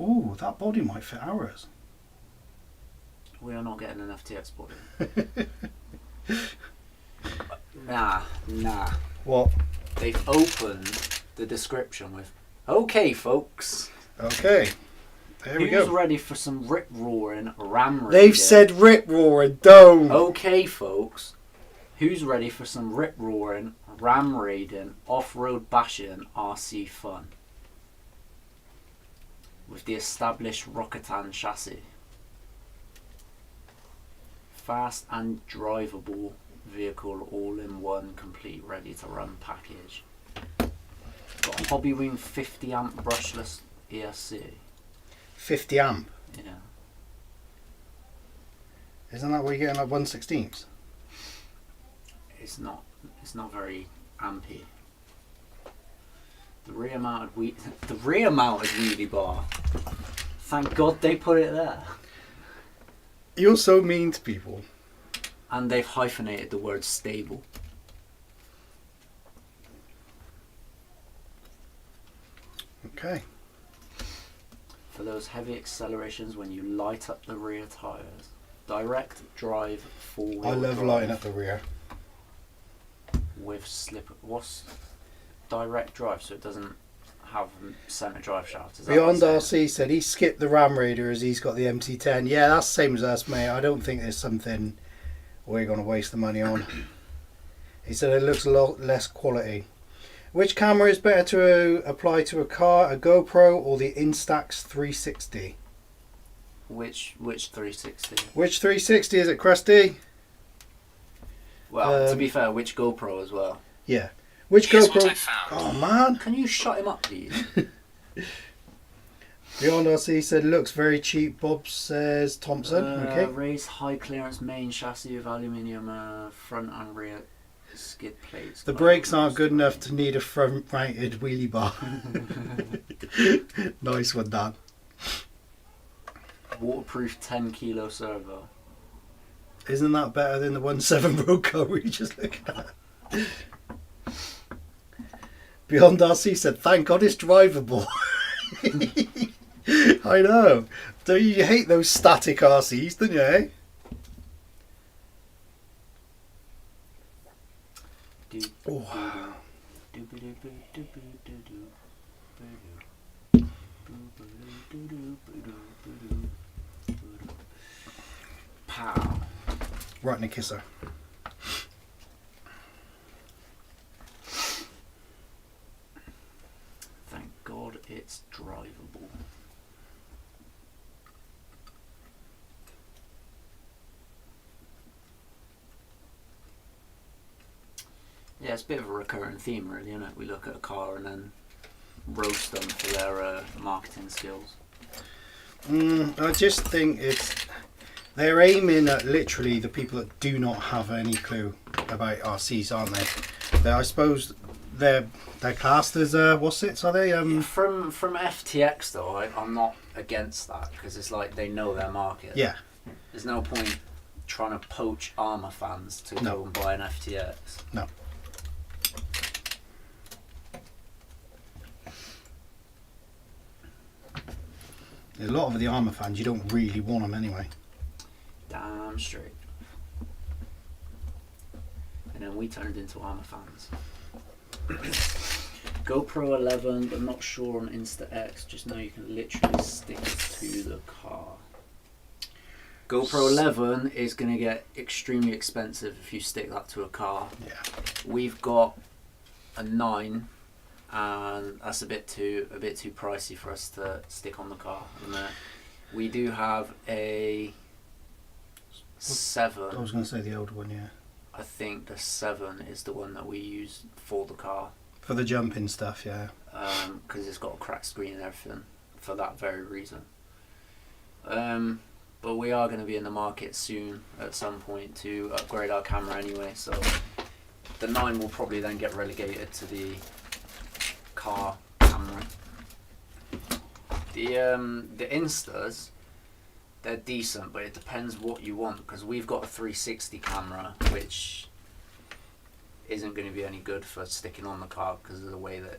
Ooh, that body might fit ours. We are not getting an FTX body. Nah. What? They've opened the description with, "Okay, folks. Okay. There we Who's go. ready for some rip-roaring ram raiding?" They've said rip roaring, don't. "Okay, folks. Who's ready for some rip-roaring, ram raiding, off-road bashing, RC fun? With the established Rocketan chassis. Fast and drivable vehicle, all-in-one, complete, ready-to-run package. Got a Hobbywing 50 amp brushless ESC. 50 amp. Yeah. Isn't that what you're getting like 1/16? It's not very ampy. The rear mounted wheelie bar. Thank God they put it there. You're so mean to people. And they've hyphenated the word stable. Okay. For those heavy accelerations when you light up the rear tyres. Direct drive four-wheel I love drive lighting up the rear. with slip. What's direct drive? So it doesn't have centre drive shaft. Is that Beyond what it's saying? RC said he skipped the Ram Raider as he's got the MT10. Yeah, that's the same as us, mate. I don't think there's something we're going to waste the money on. He said it looks a lot less quality. Which camera is better to apply to a car, a GoPro or the Instax 360? Which 360? Which 360 is it, Krusty? Well, to be fair, which GoPro as well? Yeah. Which Here's GoPro? what I found. Oh, man. Can you shut him up, please? Beyond RC said looks very cheap. Bob says Thompson. Okay. Race high clearance main chassis of aluminium front and rear skid plates. The brakes aren't good enough to need a front mounted wheelie bar. Nice one, Dan. Waterproof 10 kilo servo. Isn't that better than the 1.7 road car we just looked at? Beyond RC said, thank God it's drivable. I know. Don't you hate those static RCs, don't you, eh? Oh. Pow. Right in the kisser. Thank God it's drivable. Yeah, it's a bit of a recurring theme, really, isn't it? We look at a car and then roast them for their marketing skills. I just think they're aiming at literally the people that do not have any clue about RCs, aren't they? I suppose they're classed as what's it? Are they? From FTX though, I'm not against that because it's like they know their market. Yeah. There's no point trying to poach Armour fans to No. go and buy an FTX. No. A lot of the Armour fans, you don't really want them anyway. Damn straight. And then we turned into Armour fans. GoPro 11, but not sure on Insta X. Just know you can literally stick it to the car. GoPro 11 is going to get extremely expensive if you stick that to a car. Yeah. We've got a 9, and that's a bit too pricey for us to stick on the car at the minute. We do have a 7. I was going to say the old one, yeah. I think the 7 is the one that we use for the car. For the jumping stuff, yeah. Because it's got a cracked screen and everything for that very reason. But we are going to be in the market soon at some point to upgrade our camera anyway, so the 9 will probably then get relegated to the car camera. The Instas, they're decent, but it depends what you want, because we've got a 360 camera which isn't going to be any good for sticking on the car because of the way that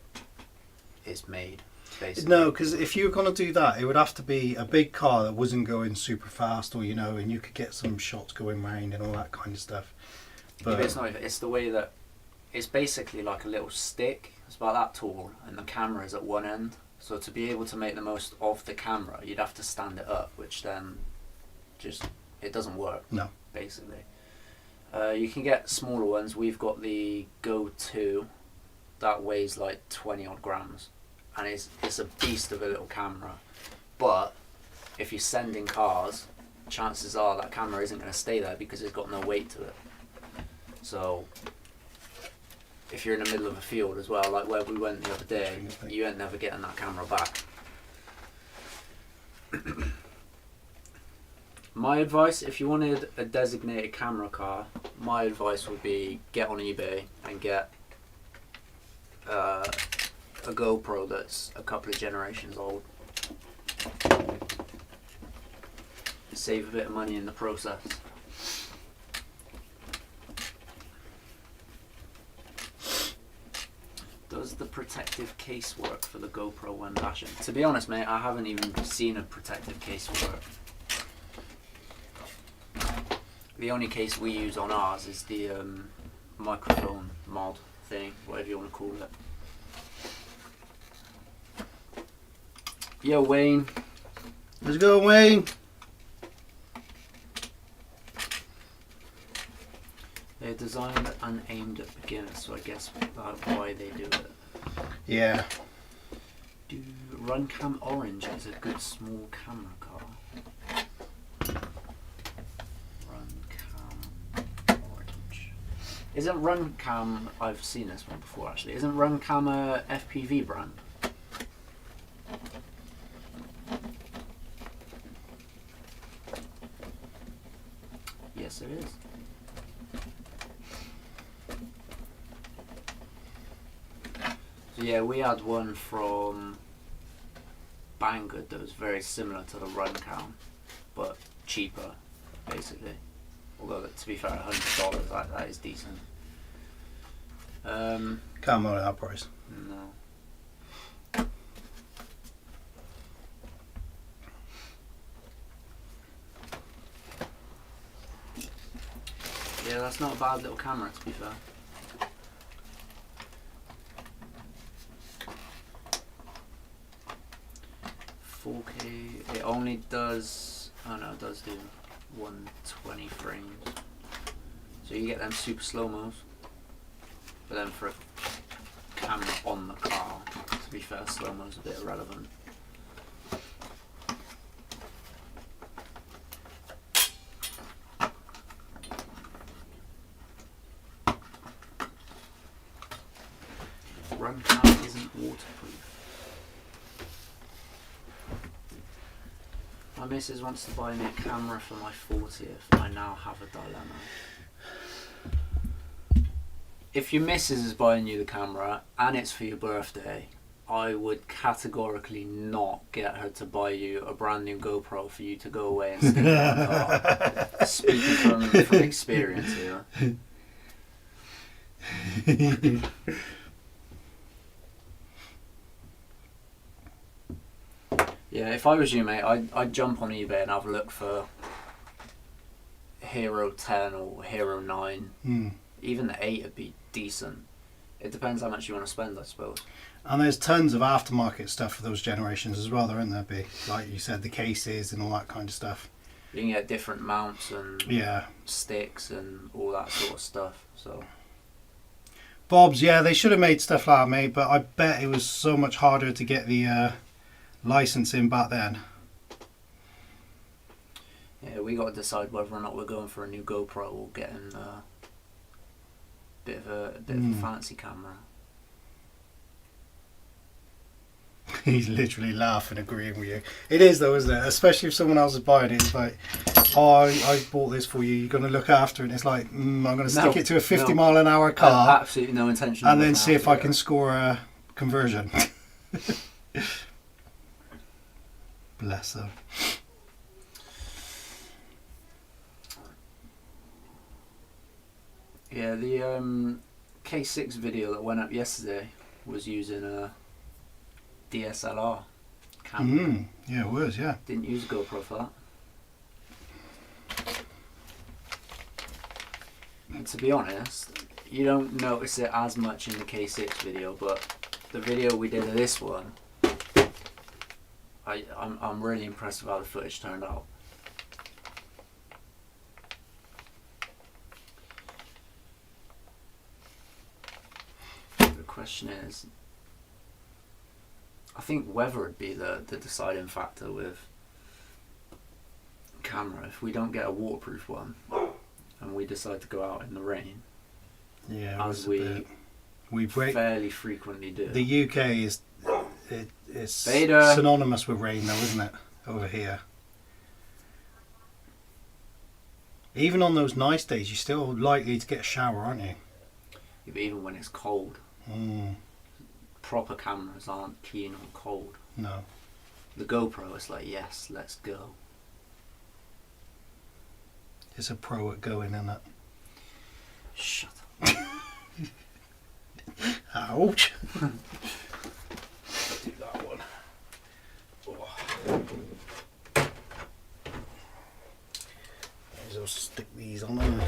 it's made. basically. No, because if you were going to do that, it would have to be a big car that wasn't going super fast, or and you could get some shots going round and all that kind of stuff. Yeah, but it's not. It's the way that it's basically like a little stick. It's about that tall, and the camera is at one end. So to be able to make the most of the camera, you'd have to stand it up, which then it doesn't work. No. Basically. You can get smaller ones. We've got the Go 2 that weighs like 20 odd grams, and it's a beast of a little camera. But if you're sending cars, chances are that camera isn't going to stay there because it's got no weight to it. So if you're in the middle of a field as well, like where we went the other day, you ain't never getting that camera back. My advice, if you wanted a designated camera car, my advice would be get on eBay and get a GoPro that's a couple of generations old. Save a bit of money in the process. Does the protective case work for the GoPro when dashing? To be honest, mate, I haven't even seen a protective case work. The only case we use on ours is the microphone mod thing, whatever you want to call it. Yo, Wayne. Let's go, Wayne. They're designed and aimed at beginners, so I guess that's why they do it. Yeah. Runcam Orange is a good small camera car. Orange. Isn't Runcam, I've seen this one before actually, isn't Runcam a FPV brand? Yes it is. So yeah, we had one from Banggood that was very similar to the Runcam, but cheaper basically. Although, to be fair, $100, that is decent. Can't moan at that price. No. Yeah, that's not a bad little camera, to be fair. It only does, oh no, it does do 120 frames. So you get them super slow-mos. But then for a camera on the car, to be fair, slow-mo's a bit irrelevant. Runcam isn't waterproof. My missus wants to buy me a camera for my 40th. I now have a dilemma. If your missus is buying you the camera and it's for your birthday, I would categorically not get her to buy you a brand new GoPro for you to go away and stick it on the car. Speaking from experience here. Yeah, if I was you, mate, I'd jump on eBay and have a look for Hero 10 or Hero 9. Even the 8 would be decent. It depends how much you want to spend, I suppose. And there's tons of aftermarket stuff for those generations as well, there, isn't there, B? Like you said, the cases and all that kind of stuff. You can get different mounts and sticks and all that sort of stuff. So Bob's, yeah, they should have made stuff like that, mate, but I bet it was so much harder to get the licensing back then. Yeah, we got to decide whether or not we're going for a new GoPro or getting a bit of a fancy camera. He's literally laughing, agreeing with you. It is though, isn't it? Especially if someone else is buying it. It's like, oh, I bought this for you. You're going to look after it. And it's like, I'm going to stick it to a 50 mile an hour car. Absolutely no intention. And then see if I can score a conversion. Bless her. Yeah, the K6 video that went up yesterday was using DSLR camera. Yeah, it was, yeah. Didn't use a GoPro for that. And to be honest, you don't notice it as much in the K6 video, but the video we did of this one, I'm really impressed with how the footage turned out. The question is, I think weather would be the deciding factor with camera. If we don't get a waterproof one and we decide to go out in the rain, Yeah, as we break. fairly frequently do. The UK is Vader. synonymous with rain, though, isn't it? Over here. Even on those nice days, you're still likely to get a shower, aren't you? Even when it's cold, Mm, proper cameras aren't keen on cold. no. The GoPro is like, yes, let's go. It's a pro at going, isn't it? Shut up. Ouch. Do that one. I'll stick these on them.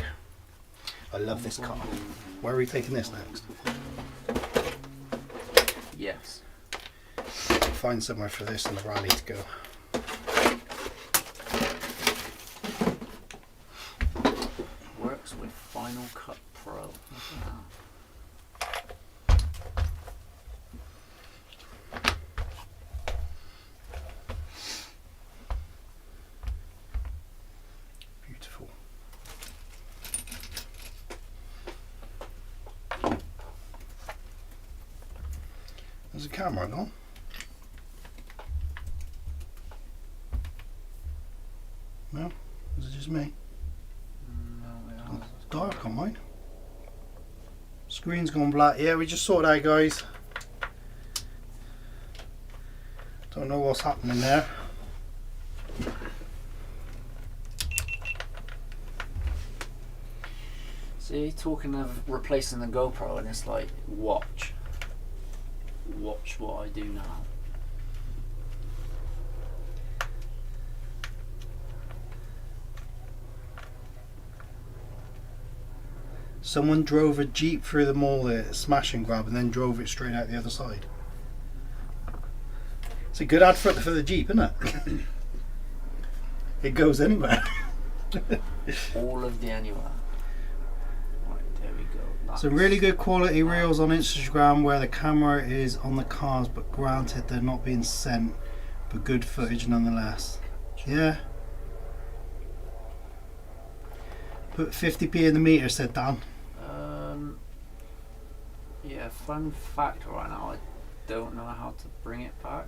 I love this car. Where are we taking this next? Yes. Find somewhere for this in the rally to go. Works with Final Cut Pro. Look at that. Beautiful. There's a camera gone. No? Is it just me? No, It's dark on mine. Screen's gone black. Yeah, we just sorted out, guys. Don't know what's happening there. See, talking of replacing the GoPro, and it's like, watch what I do now. Someone drove a Jeep through the mall there, smash and grab, and then drove it straight out the other side. It's a good advert for the Jeep, isn't it? It goes anywhere. All of the anywhere. Right, there we go. Some really good quality reels on Instagram where the camera is on the cars, but granted they're not being sent, but good footage nonetheless. Yeah. Put 50p in the meter, said Dan. Yeah, fun fact right now, I don't know how to bring it back.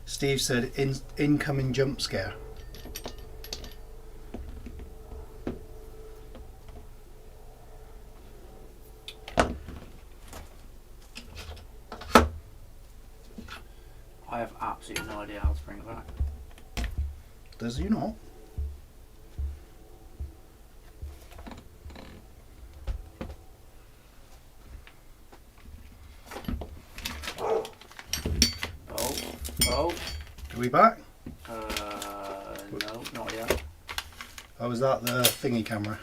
Steve said incoming jump scare. I have absolutely no idea how to bring it back. Does he not? Oh, Are we back? no, not yet. Oh, is that the thingy camera?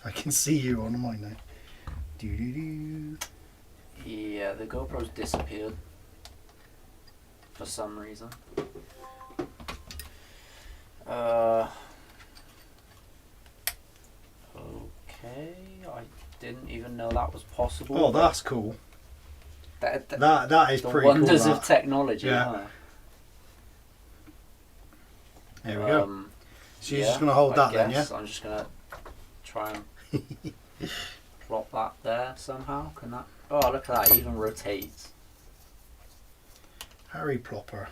I can see you on mine now. Doo-doo-doo. Yeah, the GoPro's disappeared for some reason. Okay, I didn't even know that was possible. Oh, that's cool. That That is the pretty cool. wonders That. of technology. Yeah. Huh? There we go. So you're Yeah, just gonna hold I that then, yeah? guess I'm just gonna try and plop that there somehow. Can that? Oh, look at that! It even rotates. Harry Plopper.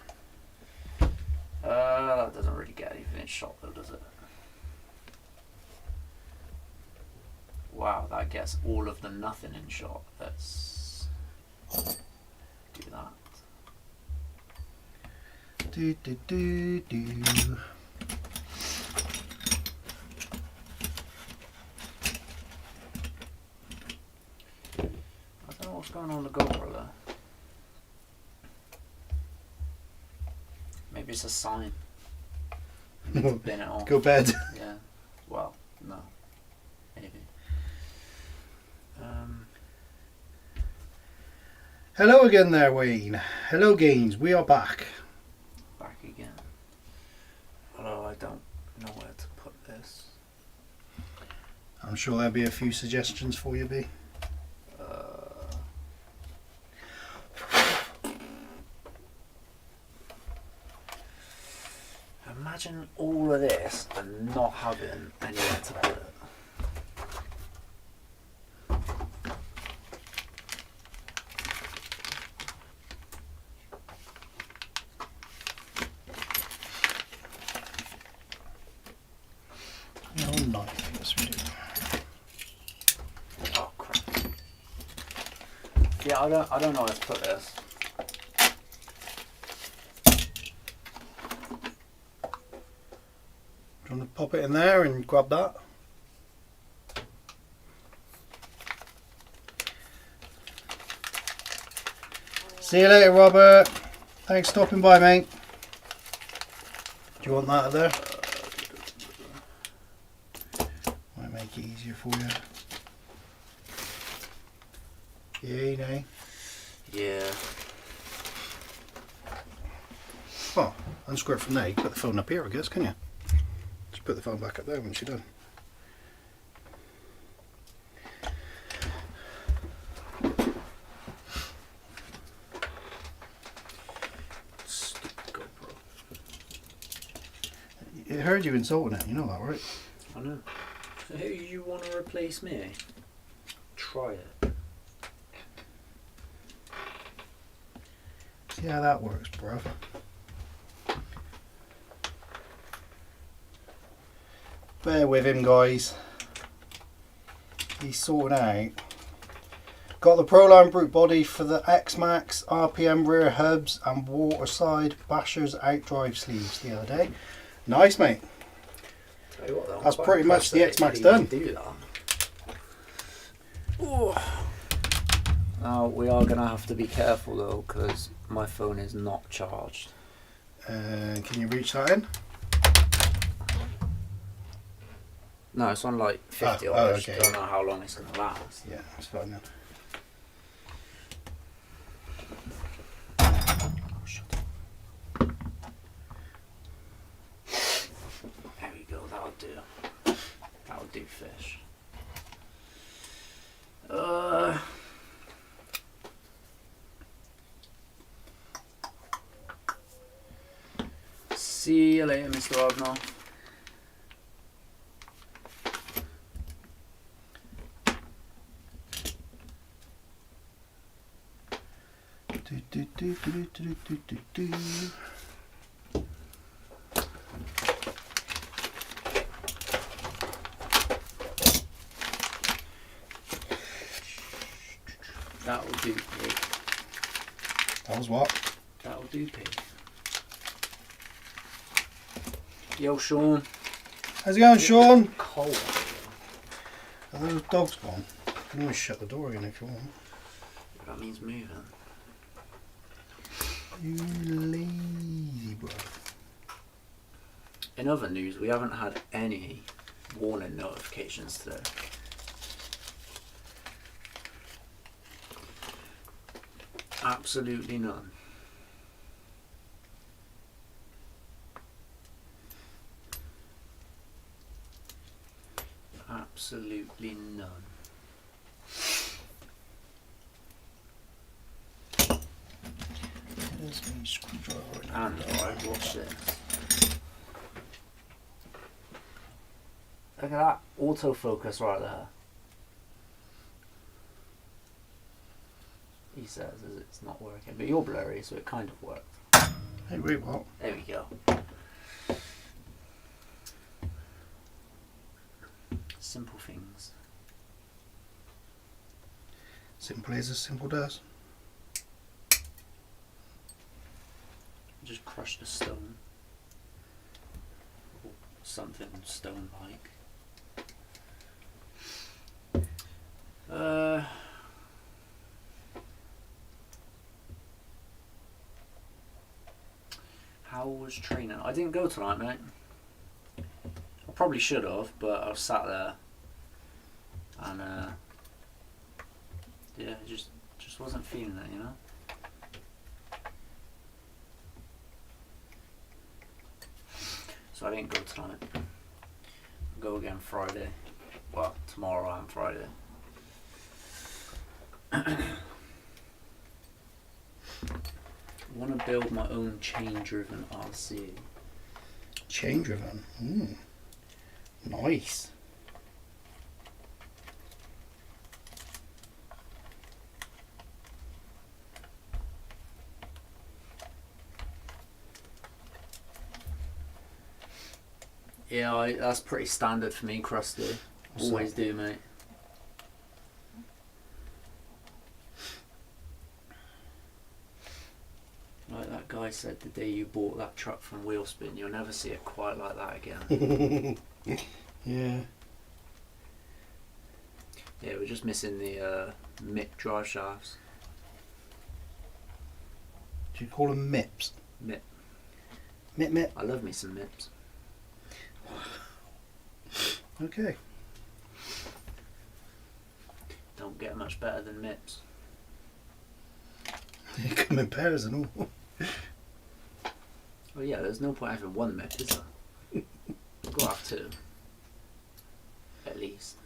That doesn't really get anything in shot though, does it? Wow, that gets all of the nothing in shot. Let's do that. Do, do, do, do. I don't know what's going on with the GoPro there. Maybe it's a sign. You need to bin it off. Go bed. Yeah. Well, no. Maybe. Hello again there, Wayne. Hello, Gaines. We are back. Back again. Although I don't know where to put this. I'm sure there'll be a few suggestions for you, B. Imagine all of this and not having anywhere to put it. No knife, yes we do. Oh crap. Yeah, I don't know where to put this. Do you want to pop it in there and grab that? See you later, Robert. Thanks for stopping by, mate. Do you want that out there? Might make it easier for you. Yeah, no. Yeah. Oh, unscrew it from there. You can put the phone up here, I guess, can you? Just put the phone back up there once you're done. Stupid GoPro. It heard you insulting it, you know that, right? I know. So who you want to replace me? Try it. See how that works, bruv. Bear with him, guys. He's sorting out. Got the Proline Brute body for the X-Max, RPM rear hubs and waterside bashers outdrive sleeves the other day. Nice, mate. Tell you what, though, I'm That's quite pretty much impressed the that X-Max you done. Do that. Ooh. Now we are gonna have to be careful though, because my phone is not charged. Can you reach that in? No, it's on like 50 Oh, or I okay. just don't know how long it's gonna last. Yeah, that's fine then. Oh, shut up. There we go, that'll do. That'll do, fish. See you later, Mr. Ogno. Do. That'll do, pig. That was what? That'll do, pig. Yo, Sean. How's it going, Sean? Cold. Are those dogs gone? You can always shut the door again if you want. That means moving. You lazy bro. In other news, we haven't had any warning notifications today. Absolutely none. Absolutely none. There's my screwdriver. And I watch this. Look at that autofocus right there. He says it's not working, but you're blurry, so it kind of worked. Hey, wait, what? There we go. Simple things. Simple as a simple does. Just crushed a stone. Or something stone-like. How was training. I didn't go tonight, mate. I probably should have, but I was sat there, and yeah, just wasn't feeling it, you know. So I didn't go tonight. I'll go again Friday. Well, tomorrow and Friday. I want to build my own chain-driven RC. Chain-driven. Nice. Yeah, that's pretty standard for me, Krusty. Always do, mate. Like that guy said the day you bought that truck from Wheelspin, you'll never see it quite like that again. Yeah. Yeah, we're just missing the MIP drive shafts. Do you call them MIPs? MIP. MIP. I love me some MIPs. Okay. Don't get much better than MIPs. They come in pairs and all. Well, yeah, there's no point having one MIP, is there? You've got to have two. At least.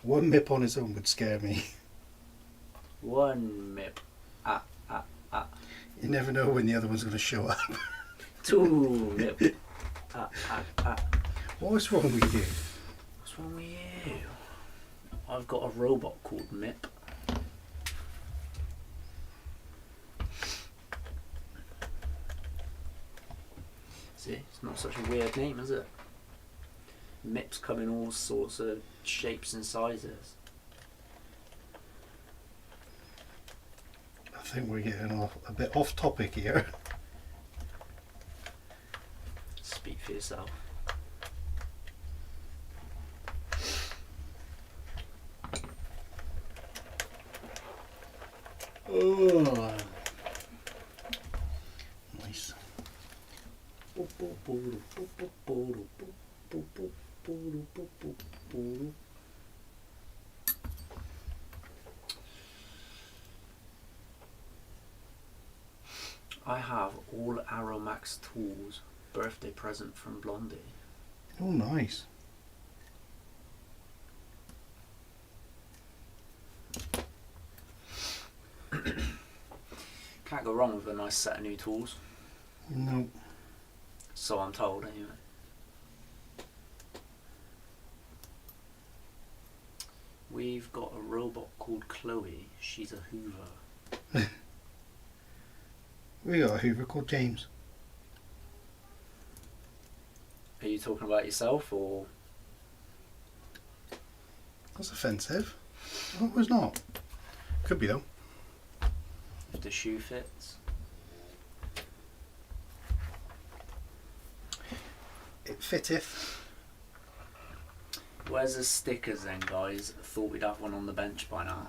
One MIP on its own would scare me. One MIP. You never know when the other one's going to show up. Two MIP. What's wrong with you? What's wrong with you? I've got a robot called MIP. See, it's not such a weird name, is it? MIPs come in all sorts of shapes and sizes. I think we're getting a bit off topic here. Speak for yourself. Oh. Nice. I have all Aeromax tools. Birthday present from Blondie. Oh, nice. Can't go wrong with a nice set of new tools. No. So I'm told, anyway. We've got a robot called Chloe. She's a Hoover. We got a Hoover called James. Are you talking about yourself, or...? That's offensive. Oh, it's not. Could be though. If the shoe fits? It fitteth. Where's the stickers then, guys? Thought we'd have one on the bench by now.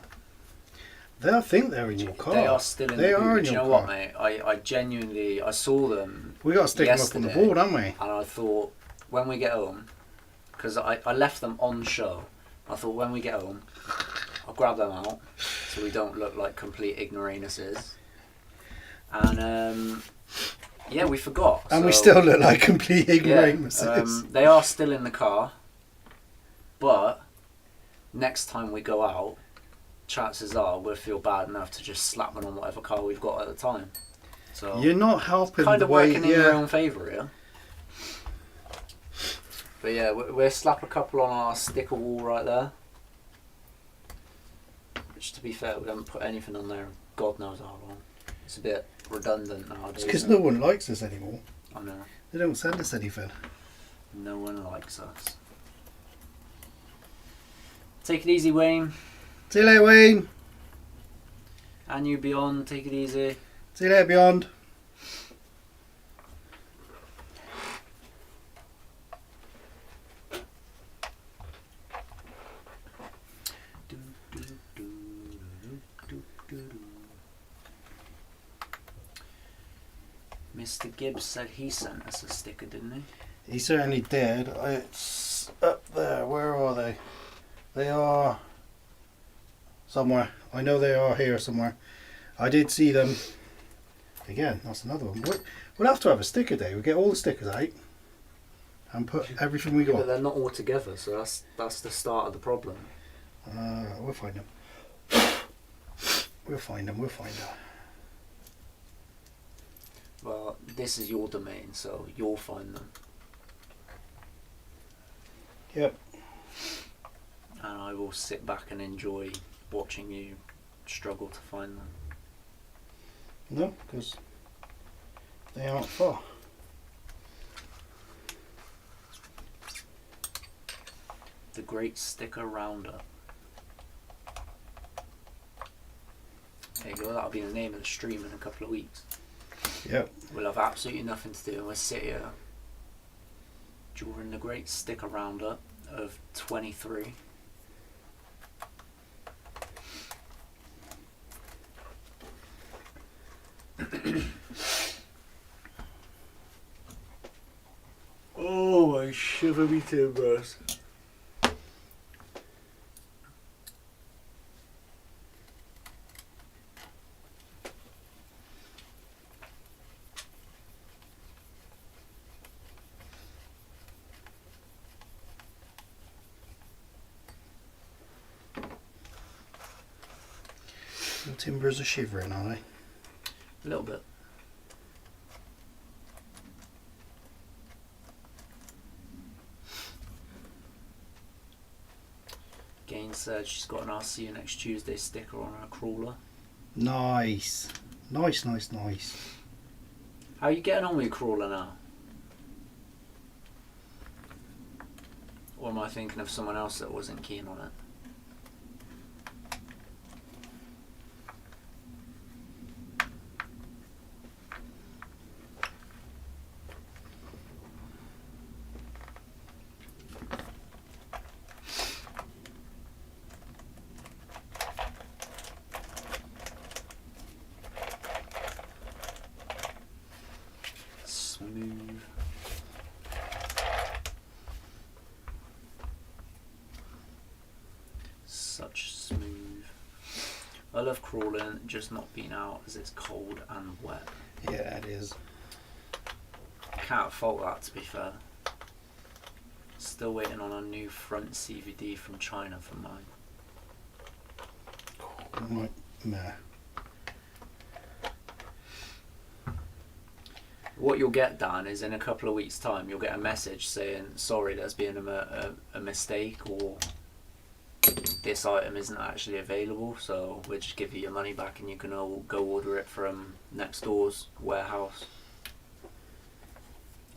I think they're in your car. They are still in They the are boot. in Do you your know car. what, mate? I genuinely, I saw them We got to stick them up on the yesterday. board, haven't we? and I thought, when we get home, because I left them on show, I thought when we get home, I'll grab them out so we don't look like complete ignoramuses. And yeah, we forgot. And so, we still look like complete yeah, ignoramuses. they are still in the car, but next time we go out, chances are we'll feel bad enough to just slap one on whatever car we've got at the time. So You're not helping kind the of way. working in your own favour, yeah. But yeah, we'll slap a couple on our sticker wall right there. Which, to be fair, we haven't put anything on there. God knows how long. It's a bit redundant nowadays. It's because isn't no it? one likes us anymore. I know. They don't send us anything. No one likes us. Take it easy, Wayne. See you later, Wayne. And you beyond. Take it easy. See you later, Beyond. Mr. Gibbs said he sent us a sticker, didn't he? He certainly did. It's up there. Where are they? They are somewhere. I know they are here somewhere. I did see them. Again, that's another one. We'll have to have a sticker day. We'll get all the stickers out and put everything we got. But they're not all together, so that's the start of the problem. We'll find them. We'll find them. Well, this is your domain, so you'll find them. Yep. And I will sit back and enjoy watching you struggle to find them. No, because they aren't far. The Great Sticker Roundup. There you go, that'll be the name of the stream in a couple of weeks. Yep. We'll have absolutely nothing to do and we'll sit here during the Great Sticker Roundup of 23. Oh my shiver me timbers. The timbers are shivering, are they? A little bit. Gain said she's got an "I'll see you next Tuesday" sticker on her crawler. Nice. Nice. How are you getting on with your crawler now? Or am I thinking of someone else that wasn't keen on it? Smooth. Such smooth. I love crawling, just not being out as it's cold and wet. Yeah, it is. Can't fault that, to be fair. Still waiting on a new front CVD from China for mine. Right. Nah. What you'll get, Dan, is in a couple of weeks' time you'll get a message saying, sorry, there's been a mistake, or this item isn't actually available, so we'll just give you your money back and you can go order it from next door's warehouse.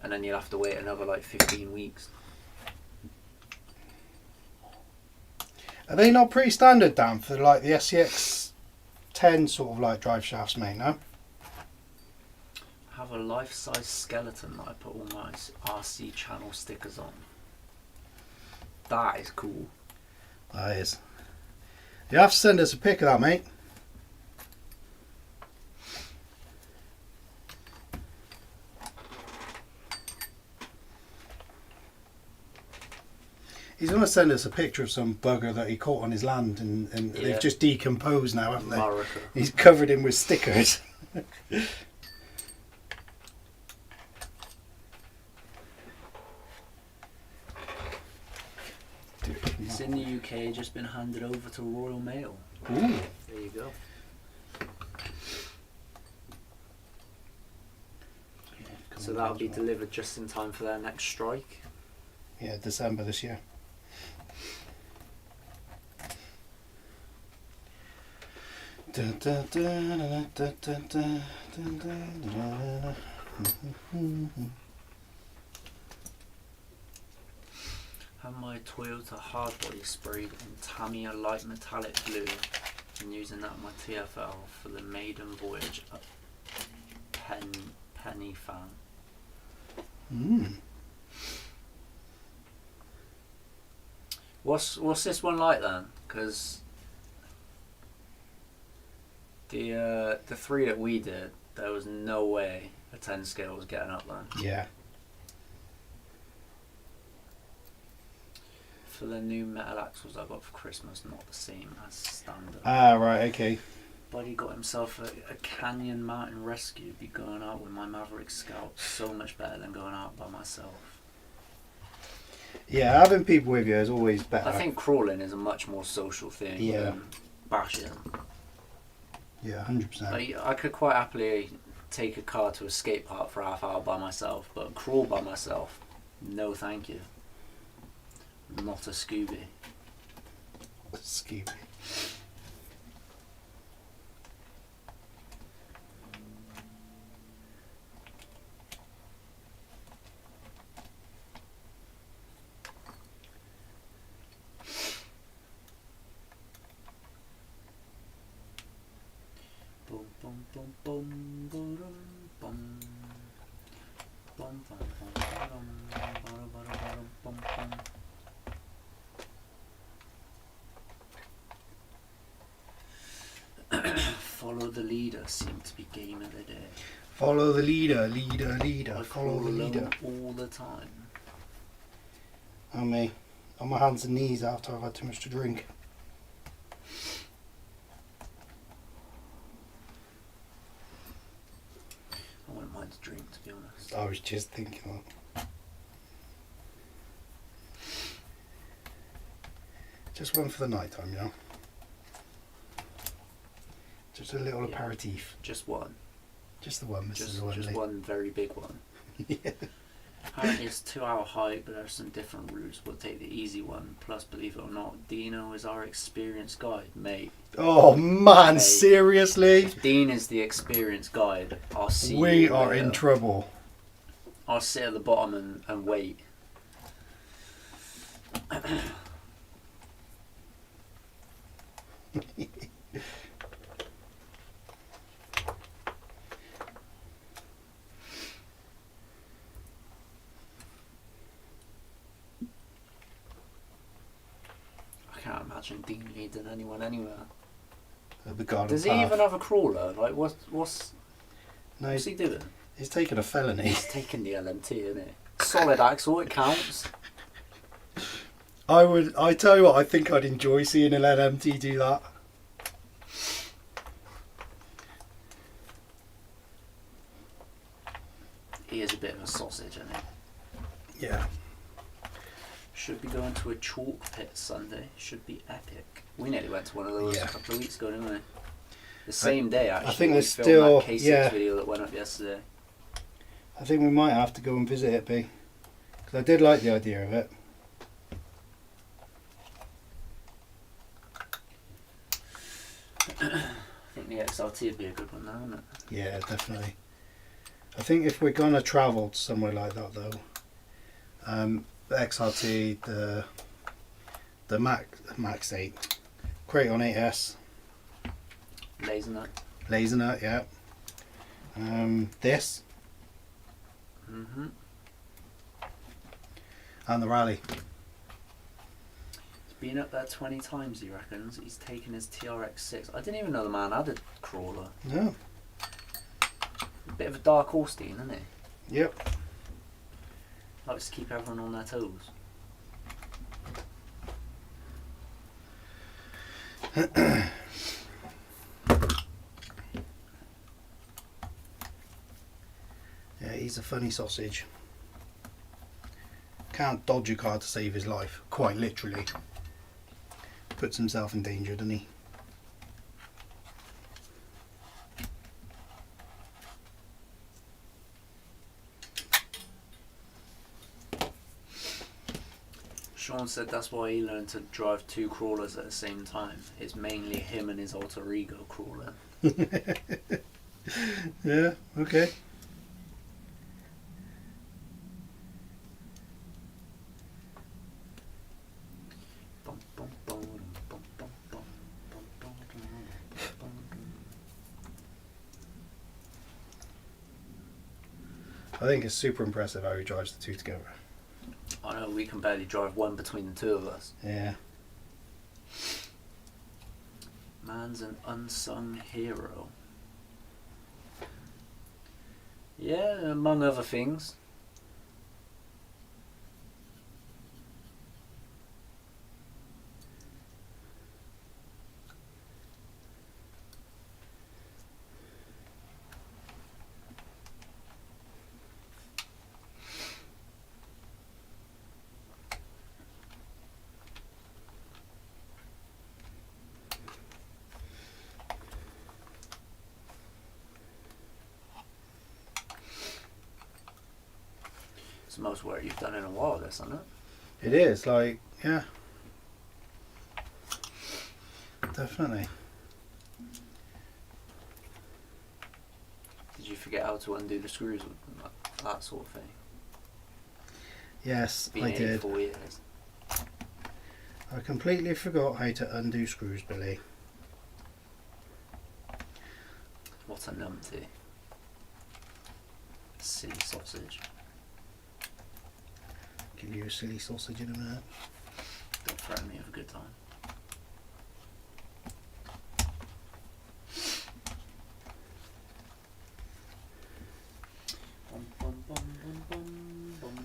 And then you'll have to wait another like 15 weeks. Are they not pretty standard, Dan, for like the SCX 10 sort of like drive shafts, mate? No. Have a life-size skeleton that I put all my RC channel stickers on. That is cool. That is. You have to send us a pic of that, mate. He's going to send us a picture of some bugger that he caught on his land, and Yeah. they've just decomposed now, haven't they? America. He's covered him with stickers. It's in the UK, just been handed over to Royal Mail. Ooh. There you go. So that'll be delivered just in time for their next strike. Yeah, December this year. Have my Toyota hardbody sprayed in Tamiya light metallic blue and using that on my TFL for the maiden voyage up Penny Fan. What's this one like then? Because the three that we did, there was no way A 10 scale was getting up then. Yeah. For the new metal axles I got for Christmas, not the same as standard. Ah, right, okay. Buddy got himself a Canyon Mountain Rescue. Be going out with my Maverick Scout so much better than going out by myself. Yeah, having people with you is always better. I think crawling is a much more social thing than bashing. Yeah, 100%. Like, I could quite happily take a car to a skate park for half hour by myself, but crawl by myself, no thank you. Not a Scooby. Scooby. Boom, boom, boom, boom, boom, boom, boom, boom, boom. Follow the leader seemed to be game of the day. Follow the leader, leader. I Follow crawl the leader. alone all the time. And me, on my hands and knees after I've had too much to drink. I wouldn't mind a drink, to be honest. I was just thinking that. Just one for the night time, you know. Just a little Yeah. aperitif. Just one. Just the one, Mrs. Just Orley. one very big one. Yeah. Apparently it's 2 hour hike, but there's some different routes. We'll take the easy one. Plus, believe it or not, Dino is our experienced guide, mate. Oh man, Hey. seriously? If Dean is the experienced guide, I'll see We you are later. in trouble. I'll sit at the bottom and wait. I can't imagine Dean leading anyone anywhere. The garden Does he path. even have a crawler? Like, what's No, he doing? he's taken a felony. He's taking the LMT, isn't it? Solid axle, it counts. I tell you what, I think I'd enjoy seeing an LMT do that. He is a bit of a sausage, isn't he? Yeah. Should be going to a chalk pit Sunday. Should be epic. We nearly went to one of those Yeah. a couple of weeks ago, didn't we? The same day, actually. think we there's filmed still- that K6 yeah. video that went up yesterday. I think we might have to go and visit it, B. Because I did like the idea of it. I think the XRT would be a good one now, wouldn't it? Yeah, definitely. I think if we're gonna travel to somewhere like that, though, the XRT, the Max 8, Kraton 8S, Laser nut. Laser Nut, yeah. This Mm-hmm. and the Rally. He's been up there 20 times, he reckons. He's taken his TRX6. I didn't even know the man had a crawler. No. A bit of a dark horse, Dean, isn't he? Yep. Likes to keep everyone on their toes. Yeah, he's a funny sausage. Can't dodge a car to save his life, quite literally. Puts himself in danger, doesn't he? Sean said that's why he learned to drive 2 crawlers at the same time. It's mainly him and his alter ego crawler. Yeah, okay. Bum, bum, bum, bum, bum, bum, bum, bum, bum, bum. I think it's super impressive how he drives the two together. I know we can barely drive one between the two of us. Yeah. Man's an unsung hero. Yeah, among other things. It's the most work you've done in a while, this, isn't it? It is, like, yeah. Definitely. Did you forget how to undo the screws with that sort of thing? Yes, Been I did. 84 years. I completely forgot how to undo screws, Billy. What a numpty. Silly sausage. Give you a silly sausage in a minute. Don't threaten me with a good time. Bum, bum, bum, bum, bum, bum.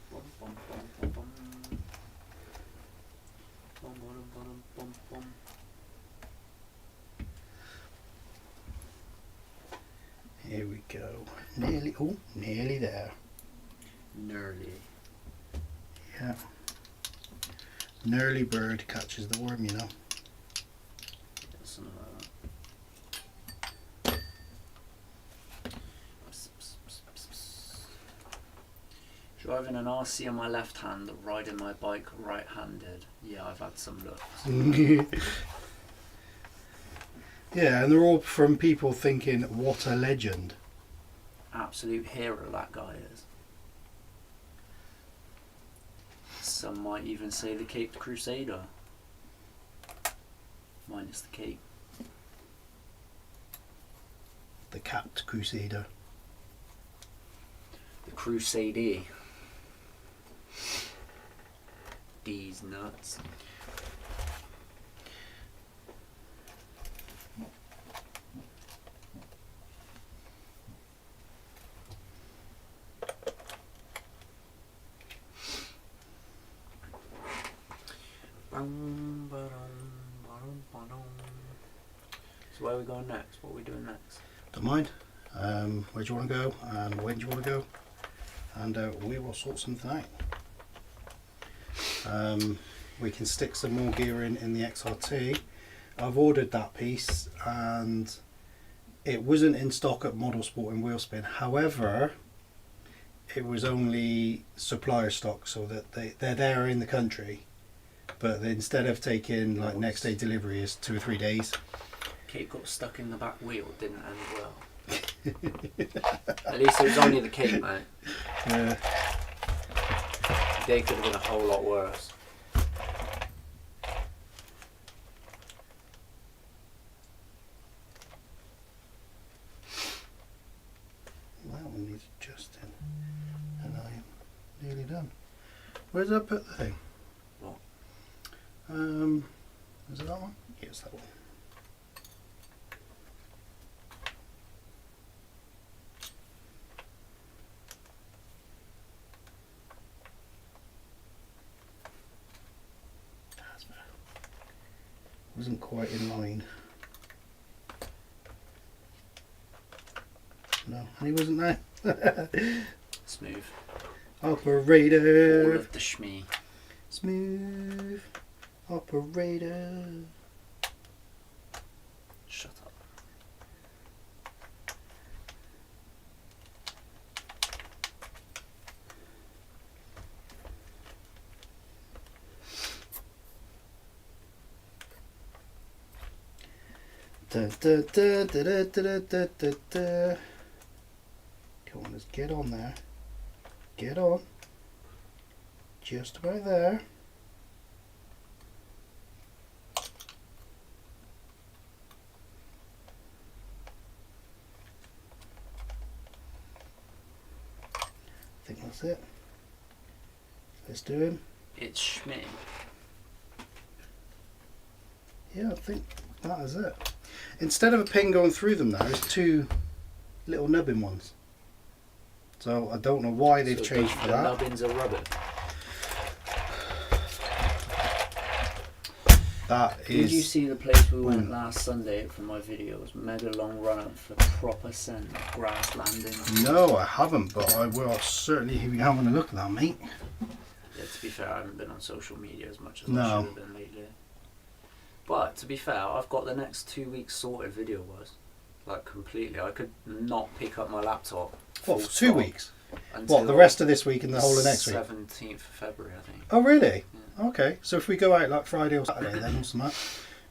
Bum, bum, bum, bum, bum. Bum, bum, bum, bum, bum. Here we go. Nearly there. Nearly. Yeah. An early bird catches the worm, you know. Something like that. Driving an RC on my left hand, riding my bike right-handed. Yeah, I've had some looks. Yeah, and they're all from people thinking, what a legend. Absolute hero that guy is. Some might even say the Caped Crusader. Minus the cape. The capped crusader. The Crusader. These nuts. So where are we going next? What are we doing next? Don't mind. Where do you want to go and when do you want to go? And we will sort something out. We can stick some more gear in the XRT. I've ordered that piece and it wasn't in stock at Model Sport and Wheelspin. However, it was only supplier stock, so that they're there in the country. But instead of taking like next day delivery is 2 or 3 days. Cape got stuck in the back wheel, didn't end well. At least it was only the cape, mate. Yeah. They could have been a whole lot worse. That one needs adjusting. And I am nearly done. Where did I put the thing? What? Is it that one? Yes, that one. That's better. Wasn't quite in line. No, and he wasn't there. Smooth. Operator. All of the shmee. Smooth. Operator. Shut up. Da, da, da, da, da, da, da, da, da. Come on, let's get on there. Get on. Just about there. I think that's it. Let's do him. It's shmee. Yeah, I think that is it. Instead of a pin going through them now, it's two little nubbin ones. So I don't know why they've So changed for the that. nubbins are rubber. That Did you is. see the place we went last Sunday for my videos? Mega long run up for proper scent of grass landing. No, I haven't, but I will certainly be having a look at that, mate. Yeah, to be fair, I haven't been on social media as much as No. I should have been lately. But to be fair, I've got the next 2 weeks sorted video wise. Like completely. I could not pick up my laptop. What, full for 2 stop weeks? until What, the rest of this week and the whole of next week? 17th of February, I think. Oh, really? Yeah. Okay. So if we go out like Friday or Saturday then or something,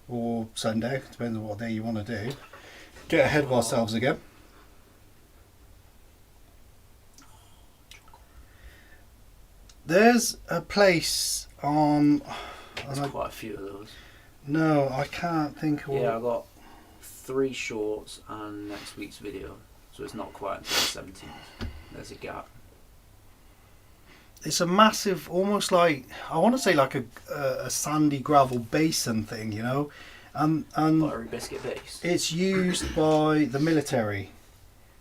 or Sunday, depends on what day you want to do, get ahead of ourselves again. There's a place on. There's quite a few of those. No, I can't think of. Yeah, I got 3 shorts and next week's video, so it's not quite until the 17th. There's a gap. It's a massive, almost like I want to say like a sandy gravel basin thing, you know, and Buttery biscuit base. it's used by the military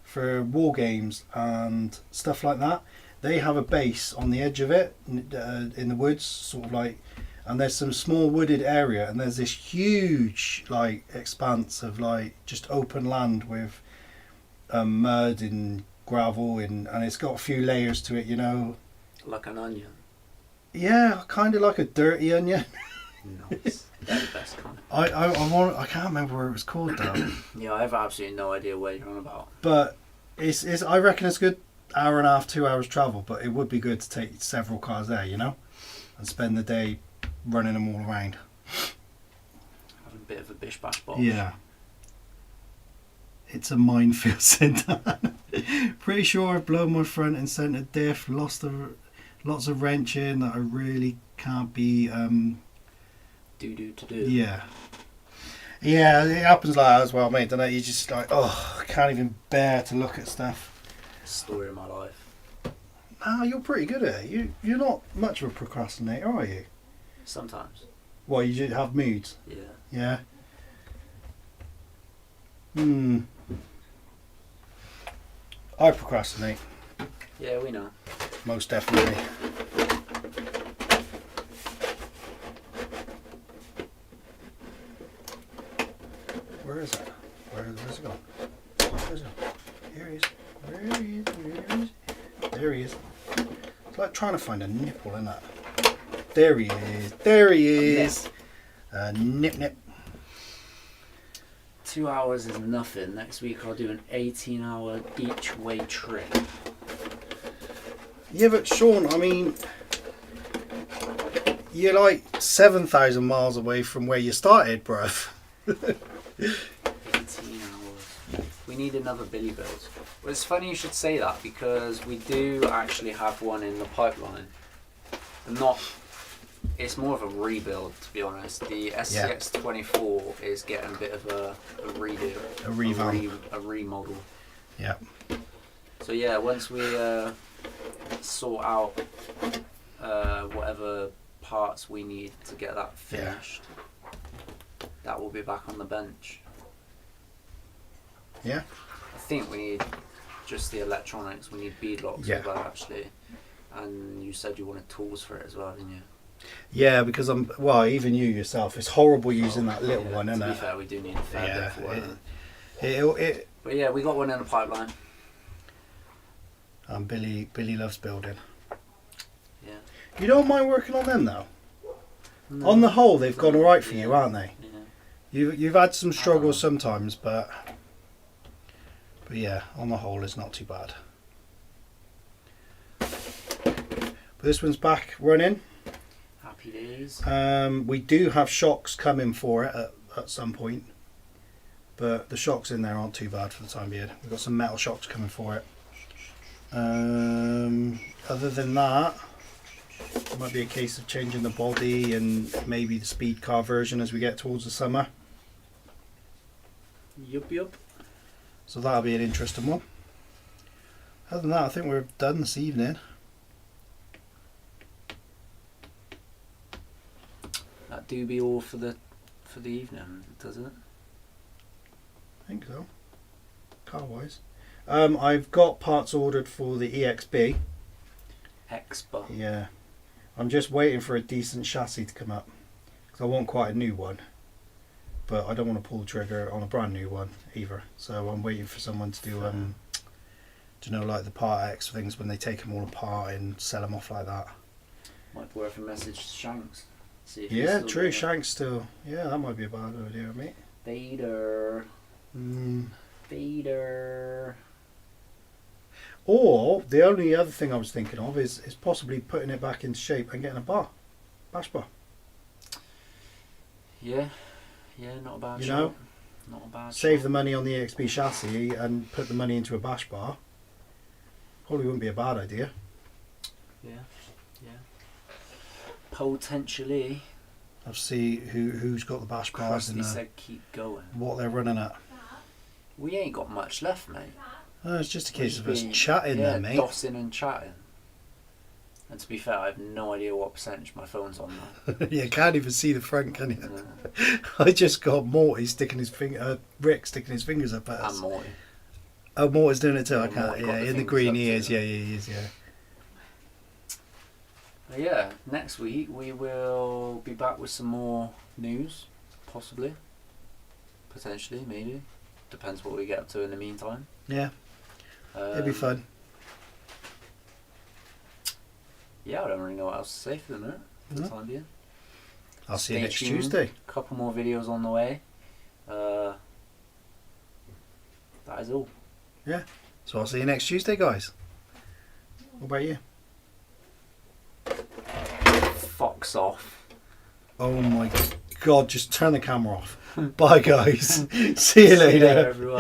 for war games and stuff like that. They have a base on the edge of it in the woods, sort of like, and there's some small wooded area, and there's this huge like expanse of like just open land with mud and gravel and it's got a few layers to it, you know. Like an onion. Yeah, kind of like a dirty onion. Nice. They're the best kind. I can't remember where it was called though. Yeah, I have absolutely no idea what you're on about. But it's I reckon it's good hour and a half, 2 hours travel. But it would be good to take several cars there, you know, and spend the day running them all around. Have a bit of a bish bash box. Yeah. It's a minefield, said Dan. Pretty sure I've blown my front and centre diff, lots of wrenching that I really can't be. Do to do. Yeah. Yeah, it happens like that as well, mate. Don't it? You just like, oh, I can't even bear to look at stuff. Story of my life. Ah, you're pretty good at it. You're not much of a procrastinator, are you? Sometimes. Well, you just have moods. Yeah. Yeah. I procrastinate, Yeah, we know. most definitely. Where is it? Where's it gone? Where's it? Here he is. There he is. There he is. There he is. It's like trying to find a nipple, isn't it? There he is. There he is. Nip nip. 2 hours is nothing. Next week I'll do an 18-hour each way trip. Yeah, but Sean, I mean, you're like 7,000 miles away from where you started, bruv. 18 hours. We need another Billy build. Well, it's funny you should say that because we do actually have one in the pipeline. Not. It's more of a rebuild, to be honest. The SCX-24 is getting a bit of a redo, A revamp. a remodel. Yeah. So yeah, once we sort out whatever parts we need to get that finished, that will be back on the bench. Yeah. I think we need just the electronics. We need bead locks Yeah. as well, actually. And you said you wanted tools for it as well, didn't you? Yeah, because even you yourself, it's horrible using that little one, isn't To be it? fair, we do need a fair bit for it. It, But yeah, we got one in the pipeline. Billy loves building. Yeah. You don't mind working on them though. No. On the whole, they've gone alright for you, Yeah. aren't they? Yeah. You've had some struggles sometimes, but yeah, on the whole, it's not too bad. But this one's back running. Happy days. We do have shocks coming for it at some point, but the shocks in there aren't too bad for the time being. We've got some metal shocks coming for it. Other than that, it might be a case of changing the body and maybe the speed car version as we get towards the summer. Yup. So that'll be an interesting one. Other than that, I think we're done this evening. That do be all for the evening, doesn't it? I think so. Car wise. I've got parts ordered for the EXB. Expo. Yeah. I'm just waiting for a decent chassis to come up. Because I want quite a new one. But I don't want to pull the trigger on a brand new one either. So I'm waiting for someone to do, like the Part X things when they take them all apart and sell them off like that. Might be worth a message to Shanks. See if he's Yeah, still true. there. Shanks still. Yeah, that might be a bad idea, mate. Vader. Vader. Or the only other thing I was thinking of is possibly putting it back into shape and getting a bash bar. Yeah, not a bad. You shot. know, Not a bad. save shot. the money on the EXB chassis and put the money into a bash bar. Probably wouldn't be a bad idea. Yeah. Potentially. I'll see who's got the bash bars Krusty and said keep going. what they're running at. We ain't got much left, mate. It's just a case of We've us been- chatting yeah, there, mate. dossing and chatting. And to be fair, I have no idea what percentage my phone's on now. You can't even see the front, can you? Yeah. I just got Morty sticking his Rick sticking his fingers up at us. And Morty. Oh, Morty's doing it too. Yeah, I can't. Morty got Yeah, the in the fingers green up he too. is. Yeah, he is. Yeah. But yeah, next week we will be back with some more news, possibly, potentially, maybe. Depends what we get up to in the meantime. Yeah, it'd be fun. Yeah, I don't really know what else to say for the minute. For the No. time being. I'll see you Stay next tuned. Tuesday. Couple more videos on the way. That is all. So I'll see you next Tuesday, guys. What about you? Fox off. Oh my God! Just turn the camera off. Bye, guys. See you See you later. later, everyone.